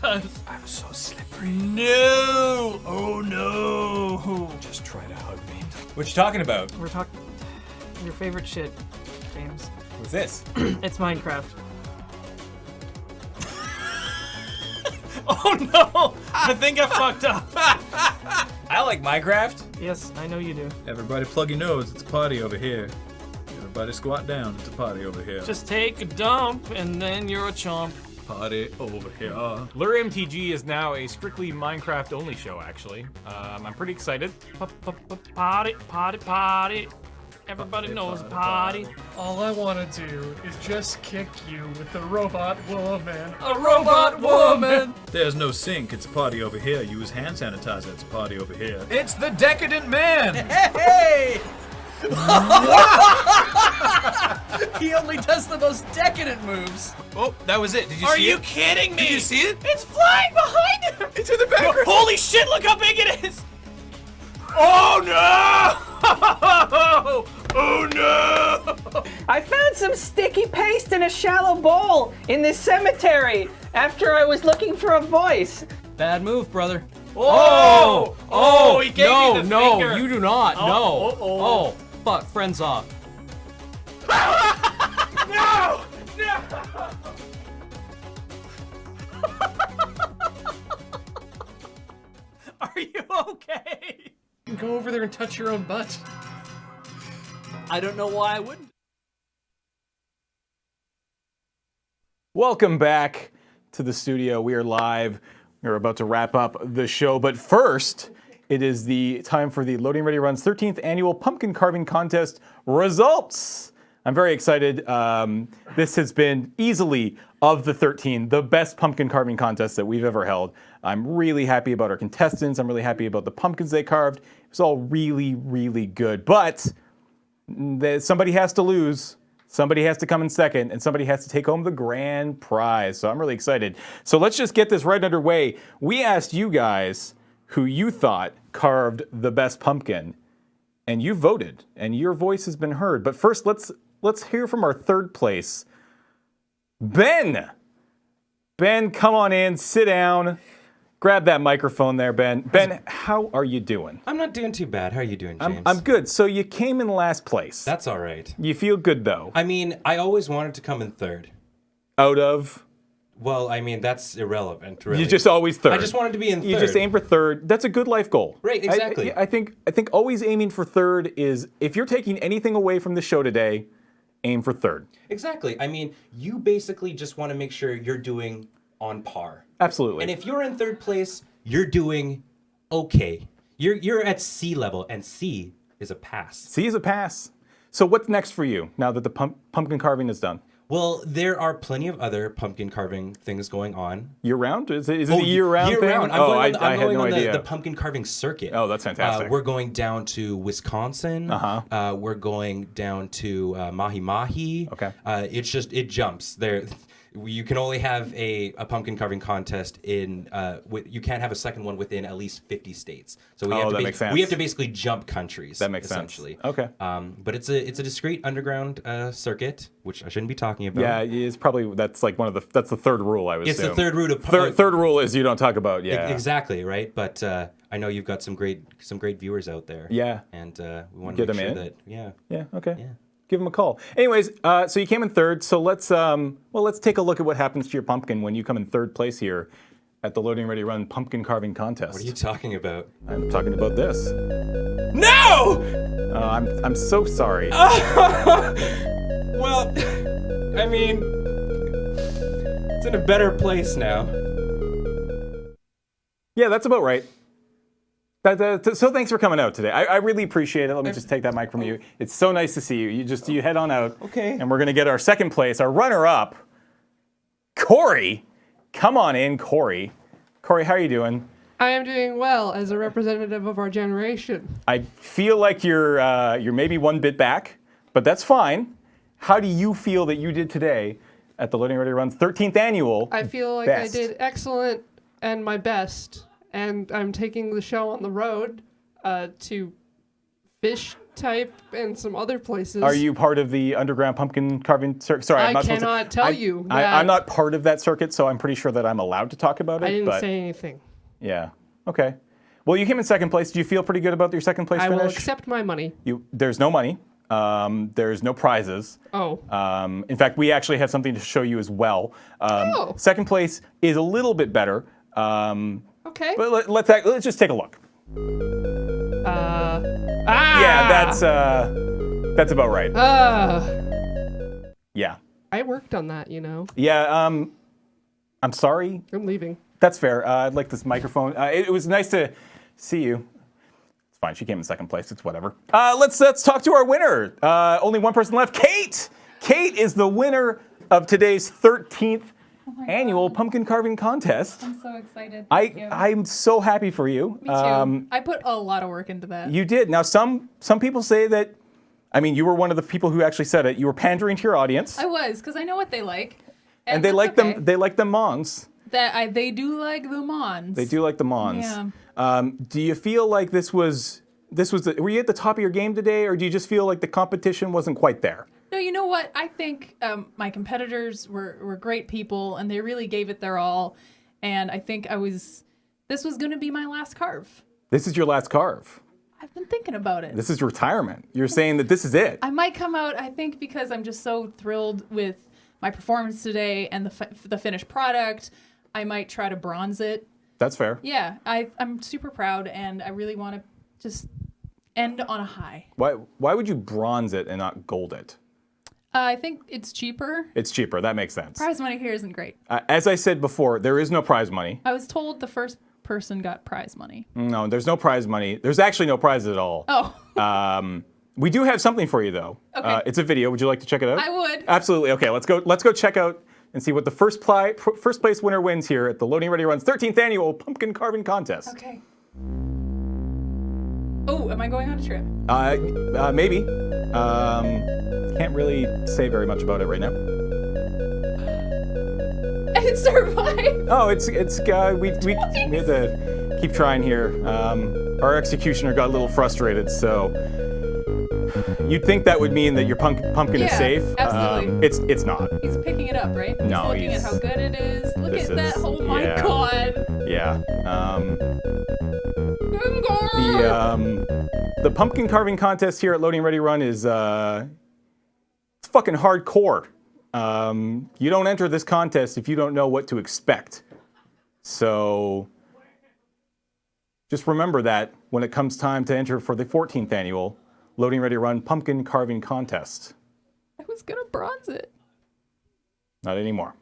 I'm so slippery. No! Oh no! Just try to hug me. What you talking about? We're talking your favorite shit, James. What's this? It's Minecraft. Oh no! I think I fucked up. I like Minecraft. Yes, I know you do. Everybody plug your nose. It's a party over here. Everybody squat down. It's a party over here. Just take a dump and then you're a chomp. Party over here. Lure MTG is now a strictly Minecraft only show, actually. I'm pretty excited. Party, party, party. Everybody knows party. All I want to do is just kick you with the robot woman. A robot woman! There's no sink. It's a party over here. Use hand sanitizer. It's a party over here. It's the decadent man. Hey! He only does the most decadent moves. Oh, that was it. Did you Are see you it? kidding me? Did you see it? It's flying behind him! It's in the background. Holy shit, look how big it is! Oh no! Oh no! I found some sticky paste in a shallow bowl in this cemetery after I was looking for a voice. Bad move, brother. Oh! Oh, he gave no, me the no, finger. you do not. Oh, no. oh. Fuck, friends off. No! No! Are you okay? You can go over there and touch your own butt. I don't know why I wouldn't. Welcome back to the studio. We are live. We're about to wrap up the show, but first, it is the time for the Loading Ready Run's 13th annual pumpkin carving contest results. I'm very excited. This has been easily, of the 13, the best pumpkin carving contest that we've ever held. I'm really happy about our contestants. I'm really happy about the pumpkins they carved. It was all really, really good. But somebody has to lose. Somebody has to come in second, and somebody has to take home the grand prize. So I'm really excited. So let's just get this right underway. We asked you guys who you thought carved the best pumpkin, and you voted, and your voice has been heard. But first, let's hear from our third place, Ben. Ben, come on in, sit down. Grab that microphone there, Ben. Ben, how are you doing? I'm not doing too bad. How are you doing, James? I'm good. So you came in last place. That's all right. You feel good, though? I mean, I always wanted to come in third. Out of? Well, I mean, that's irrelevant, really. You just always third. I just wanted to be in third. You just aim for third. That's a good life goal. Right, exactly. I think always aiming for third is, if you're taking anything away from the show today, aim for third. Exactly. I mean, you basically just want to make sure you're doing on par. Absolutely. And if you're in third place, you're doing okay. You're at C level, and C is a pass. C is a pass. So what's next for you now that the pumpkin carving is done? Well, there are plenty of other pumpkin carving things going on. Year-round? Is it a year-round thing? Year-round. I'm going on idea. the pumpkin carving circuit. Oh, that's fantastic. We're going down to Wisconsin. We're going down to Mahi Mahi. Okay. It jumps. you can only have a pumpkin carving contest in you can't have a second one within at least 50 states. So that makes sense. we have to basically jump countries. That makes essentially. sense. Okay. But it's a discrete underground circuit, which I shouldn't be talking about. Yeah, it's probably that's like that's the third rule. I would It's assume. the third rule of third rule is you don't talk about. Yeah. Exactly right. But I know you've got some great viewers out there. Yeah. And we want Get to make them sure in? that yeah. Yeah. Okay. Yeah. Give them a call. Anyways, so you came in third. So let's take a look at what happens to your pumpkin when you come in third place here at the Loading Ready Run Pumpkin Carving Contest. What are you talking about? I'm talking about this. No! I'm so sorry. Well, I mean, it's in a better place now. Yeah, that's about right. So thanks for coming out today. I really appreciate it. Let me just take that mic from you. It's so nice to see you. You head on out. Okay. And we're going to get our second place, our runner-up, Corey. Come on in, Corey. Corey, how are you doing? I am doing well as a representative of our generation. I feel like you're maybe one bit back, but that's fine. How do you feel that you did today at the Loading Ready Run's 13th annual? I feel like best? I did excellent and my best. And I'm taking the show on the road to Fish Type and some other places. Are you part of the underground pumpkin carving circuit? Sorry, I'm I not supposed cannot to, tell you I'm that- not part of that circuit, so I'm pretty sure that I'm allowed to talk about it. I didn't but say anything. Yeah. Okay. Well, you came in second place. Do you feel pretty good about your second place I finish? will accept my money. There's no money. There's no prizes. Oh. In fact, we actually have something to show you as well. Second place is a little bit better. Okay. But let's just take a look. Yeah, that's about right. Yeah. I worked on that, you know. Yeah. I'm sorry. I'm leaving. That's fair. I'd like this microphone. It was nice to see you. It's fine. She came in second place. It's whatever. Let's talk to our winner. Only one person left. Kate. Kate is the winner of today's 13th annual pumpkin carving contest. I'm so excited. Thank you. I'm so happy for you. Me too. I put a lot of work into that. You did. Now, some people say that. I mean, you were one of the people who actually said it. You were pandering to your audience, I was, because I know what they like. and they like them. They like them Mons. They do like the Mons. They do like the Mons. Yeah. Do you feel like this was? Were you at the top of your game today, or do you just feel like the competition wasn't quite there? No, you know what? I think my competitors were great people, and they really gave it their all. And I think this was going to be my last carve. This is your last carve. I've been thinking about it. This is retirement. You're saying that this is it. I might come out, I think, because I'm just so thrilled with my performance today and the finished product. I might try to bronze it. That's fair. Yeah, I'm super proud, and I really want to just end on a high. Why would you bronze it and not gold it? I think it's cheaper. It's cheaper. That makes sense. Prize money here isn't great. As I said before, there is no prize money. I was told the first person got prize money. No, there's no prize money. There's actually no prizes at all. Oh. We do have something for you though. Okay. It's a video. Would you like to check it out? I would. Absolutely. Okay, let's go check out and see what the first place winner wins here at the Loading Ready Run's 13th annual pumpkin carving contest. Okay. Oh, am I going on a trip? Maybe. Can't really say very much about it right now. It survived. Oh, we had to keep trying here. Our executioner got a little frustrated, so you'd think that would mean that your pumpkin is safe. Absolutely. It's not. He's picking it up, right? No, looking at how good it is. Look at that. Oh my yeah. god. Yeah. The pumpkin carving contest here at Loading Ready Run is it's fucking hardcore. You don't enter this contest if you don't know what to expect. So just remember that when it comes time to enter for the 14th annual Loading Ready Run Pumpkin Carving Contest. I was gonna bronze it. Not anymore.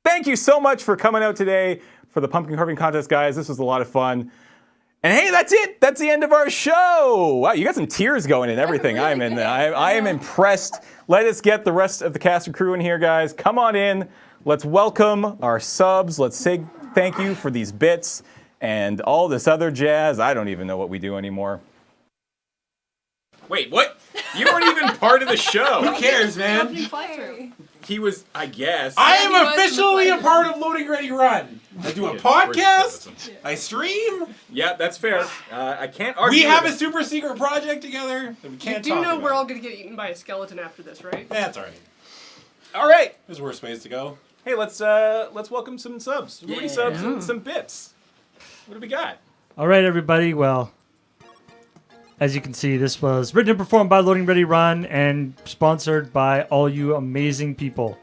Thank you so much for coming out today for the Pumpkin Carving Contest, guys. This was a lot of fun. And hey, that's it. That's the end of our show. Wow, you got some tears going and everything. I am impressed. Let us get the rest of the cast and crew in here, guys. Come on in. Let's welcome our subs. Let's say thank you for these bits and all this other jazz. I don't even know what we do anymore. Wait, what? You weren't even part of the show. Who cares, man? He was, I guess. I am officially a part of Loading Ready Run. I do a podcast. I stream. Yeah, that's fair. I can't argue. We have a with it. super secret project together that we can't You do talk know about. we're all gonna get eaten by a skeleton after this, right? That's all right. All right, there's worse ways to go. Hey, let's welcome some subs. Rudy subs and some bits. What do we got? All right, everybody. Well, as you can see, this was written and performed by Loading Ready Run and sponsored by all you amazing people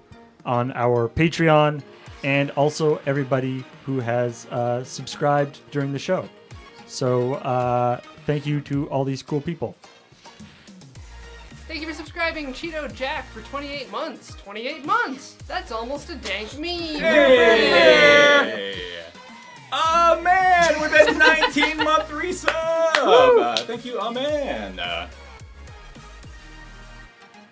on our Patreon and also everybody who has subscribed during the show. So thank you to all these cool people. Thank you for subscribing, Cheeto Jack, for 28 months. 28 months! That's almost a dank meme! Hey! Oh man, with a 19-month resub. Thank you, oh man.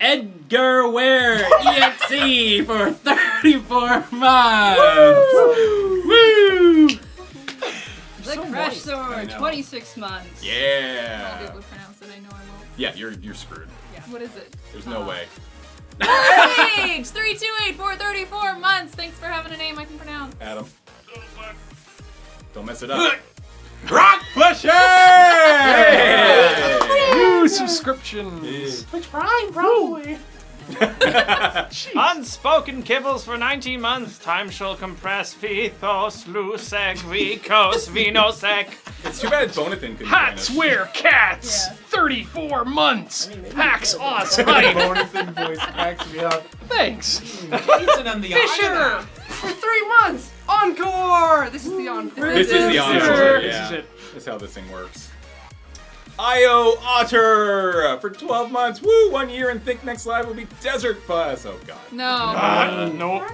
Edgar Ware EXE for 34 months. Woo! The Crash Sword, 26 months. Yeah. I'll be able to pronounce it. I know I won't. Yeah, you're screwed. Yeah. What is it? There's no way. Age 328 for 34 months. Thanks for having a name I can pronounce. Adam. Don't mess it up. Rock Pusher! Hey! New subscriptions. Twitch Prime, probably. Unspoken kibbles for 19 months. Time shall compress. Vithos, lusec, vicos, vinosec. It's too bad Bonathan couldn't Hats join us. wear cats. 34 months. Hacks Oz hype. Bonathan voice cracks me up. Thanks. Jason and the Fisher! For 3 months! Encore! This is the encore. This is the encore. Yeah. This is it. That's how this thing works. IO Otter for 12 months. Woo! 1 year and think next live will be Desert Bus. Oh god. No. No.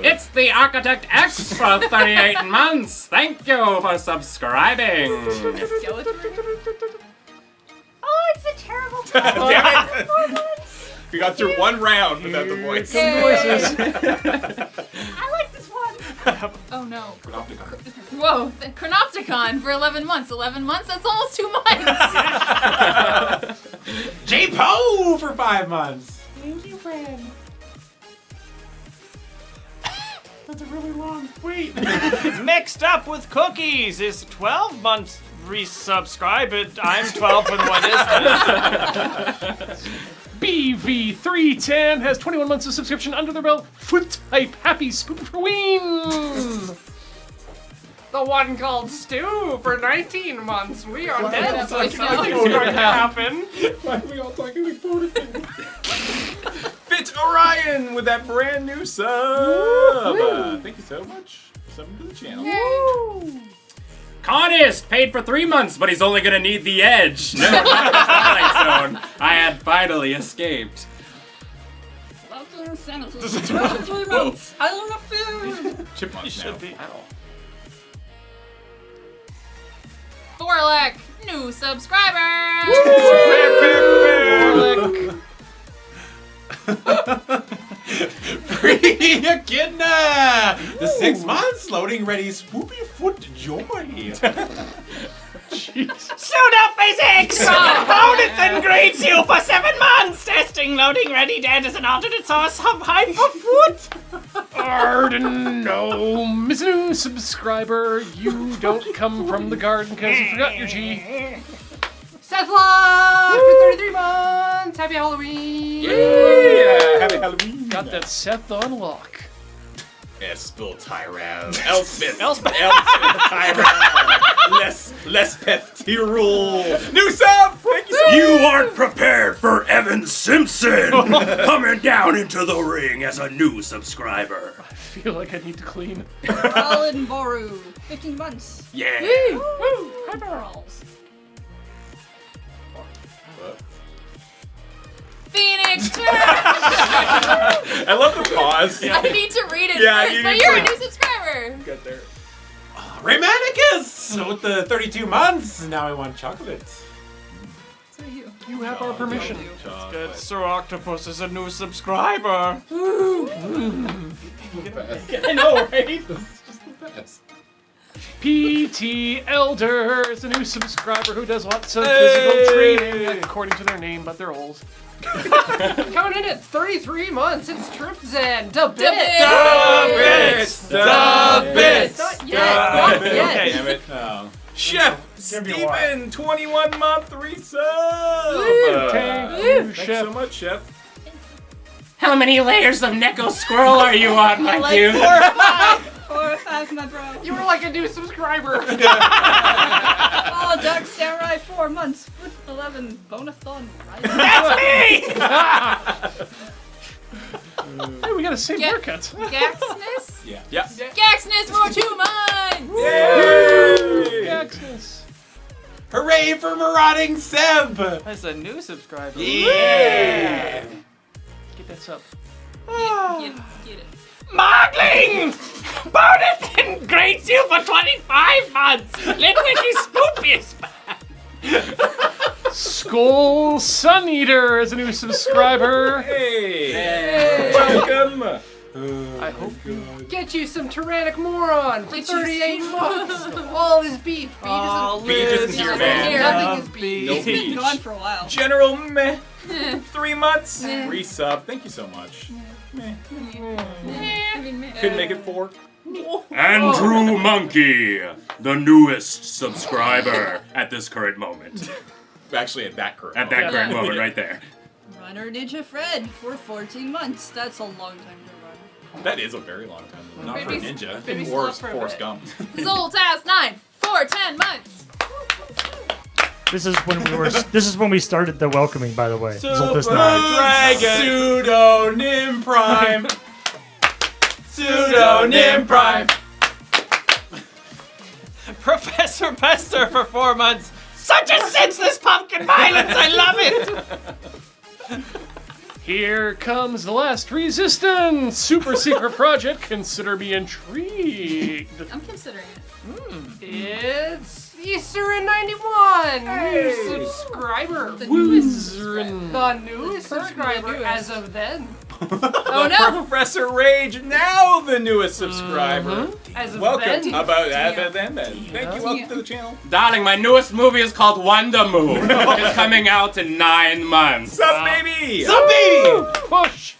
It's the Architect X for 38 months. Thank you for subscribing. Oh, it's a terrible Damn it. We got through one round without the voice. I like this one. Oh no. Whoa, the Chronopticon for 11 months. 11 months? That's almost 2 months. J-Po for 5 months. Thank you, friend. That's a really long wait. Mixed up with cookies is 12 months resubscribed. I'm 12 and what is this? BV310 has 21 months of subscription under their belt. Foot type happy spook for ween. The one called Stu for 19 months. We are dead. that Something's voice going to happen. Why are we all talking like Bonathan? Fit Orion with that brand new sub. Thank you so much for subbing to the channel. Conist paid for 3 months, but he's only gonna need the edge. No, not the Twilight Zone. I had finally escaped. Welcome to Sanity. 3 months. I love food. Chipmunks now. Forlek, new subscriber. Free Echidna! The 6 months loading ready swoopy foot joy. Pseudophysics! Bonathan greets you for 7 months! Testing Loading Ready Dead as an alternate source of hyperfoot! Arden, no. Miss new subscriber, you don't come from the garden because you forgot your G. Seth Love for 33 months. Happy Halloween. Yeah! Happy Halloween. Got that Seth on lock. Espel Tyrell. Elspeth. Tyrell. Lespeth Tyrell. New sub! Thank you so much. You aren't prepared for Evan Simpson coming down into the ring as a new subscriber. I feel like I need to clean. Colin Boru, 15 months. Yeah. Woo! Woo! Hyperalls. Phoenix Turn! I love the pause. I need to read it Yeah, first, you but need you're to- a new subscriber. Got there. Raymanicus with the 32 months. And now I want chocolate. So you. You have our permission. That's good. Sir Octopus is a new subscriber. I know, right? This is just the best. PT Elder is a new subscriber who does lots of physical training according to their name, but they're old. Coming in at 33 months, it's Tripzan. Da bit. Da bits. Not yet. Not yet. Okay, damn it. Oh. Chef Steven, 21-month resub. Thank you, Thanks Chef. so much, Chef. How many layers of Neko Squirrel are you on, my like dude? 4 or 5. 4 or 5, my bro. You were like a new subscriber. Oh, Dark Samurai, 4 months. 11, Bonathon. That's me! Hey, we got the same haircut. Gaxness? Yeah. Yes. Gaxness for 2 months! Yay! Gaxness. Hooray for marauding Seb! That's a new subscriber. Yeah! Get that sub. Get it. Mogling! Bonus grades you for 25 months! Litwicky Spoopy is back! Skull Sun Eater is a new subscriber. Hey! Welcome! I hope Get you some Tyrannic Moron for 38 months. All his beef. Beef isn't here, man. Nothing is beef. No He's been beef. gone for a while. General Meh. 3 months. Resub. Thank you so much. Couldn't make it 4. Andrew Monkey, the newest subscriber at this current moment. Actually, at that current At that current moment, right there. Runner Ninja Fred for 14 months. That's a long time to run. That is a very long time. Not for a Maybe- ninja. maybe Or stop for a Forrest bit. Gump. Zoltas 9 for 10 months. This is when we started the welcoming, by the way. Zoltas 9. Dragon. Pseudonym Prime. Pseudonym Prime. Professor Pester for 4 months. Such a senseless pumpkin violence. I love it. Here comes the last resistance! Super secret project. Consider me intrigued. I'm considering it. It's Easter in 91. New subscriber. The newest subscriber as of then. Oh no! Professor Rage, now the newest subscriber. As of Welcome. then. How about then? Thank you. Welcome to the channel. Darling, my newest movie is called Wonder Moon. It's coming out in 9 months. Sup, baby? Sup, baby? Push.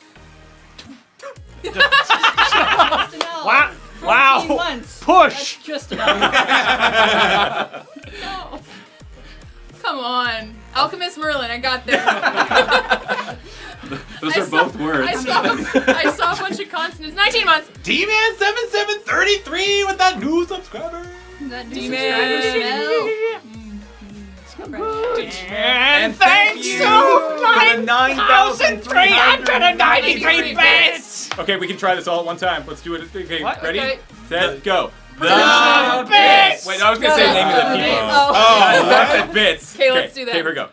Wow. Wow. 14 months. Push. That's just enough. No. Come on. Alchemist Merlin, I got there. Those are both words. I saw a bunch of consonants. 19 months. D-Man7733 with that new subscriber. That new D-Man. subscriber smell. And thank you for the 9,393 bits! Okay, we can try this all at one time. Let's do it. Okay, What? ready? Okay. Set, go. The bits! Wait, I was going to say the name of the people. Oh. Not the bits. Okay, let's do that. Okay, here we go.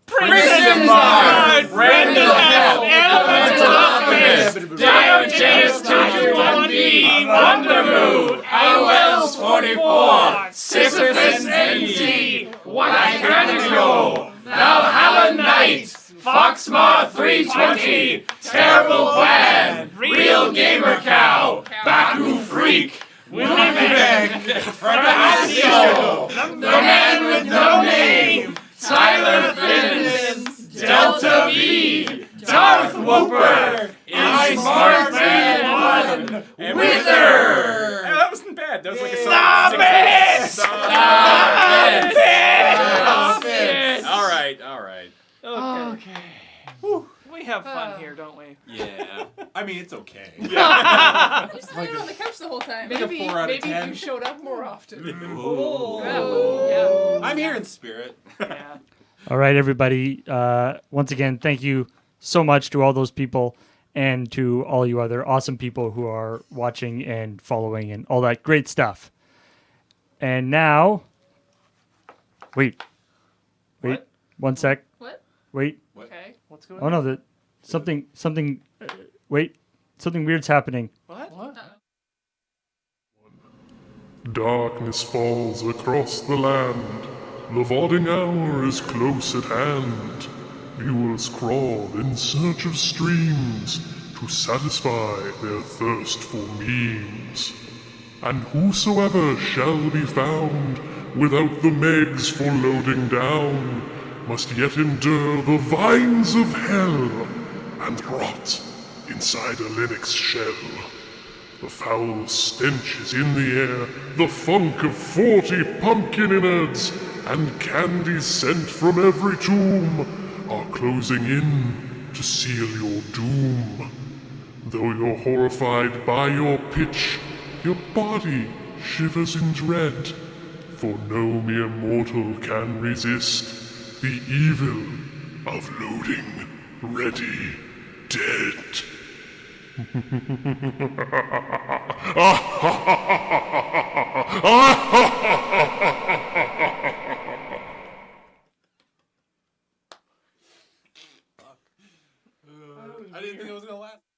Prison Guard! Randall F. Elemental Office! Diogenes 221B! Wonder Moon! Wells 44! Sisyphus NT! Wacanico! Valhalla Knight! Foxmaw 320! Terrible Plan! Real Gamer Cow! Baku Freak! Winnipeg! Fragacio! The Man with No Name! Tyler Finn's Delta V! Darth Whooper! Is Smart Man 1! Wither! Hey, that wasn't bad. That was like a Stop it! Stop it! All right. Okay. Whew. We have fun here, don't we? Yeah. I mean, it's okay. You just hanging on the couch the whole time. Maybe a 4 out of 10. Maybe you showed up more often. Yeah. I'm here in spirit. Yeah. All right, everybody. Once again, thank you so much to all those people and to all you other awesome people who are watching and following and all that great stuff. And now, wait, What? 1 sec. What? Wait. Okay. What's going Oh on? no, something. Wait, something weird's happening. What? Darkness falls across the land. The vodding hour is close at hand. Mules crawl in search of streams to satisfy their thirst for memes. And whosoever shall be found without the megs for loading down must yet endure the vines of hell and rot inside a Linux shell. The foul stench is in the air, the funk of 40 pumpkin innards, and candy sent from every tomb are closing in to seal your doom. Though you're horrified by your pitch, your body shivers in dread, for no mere mortal can resist the evil of loading ready dead. I didn't think it was gonna last.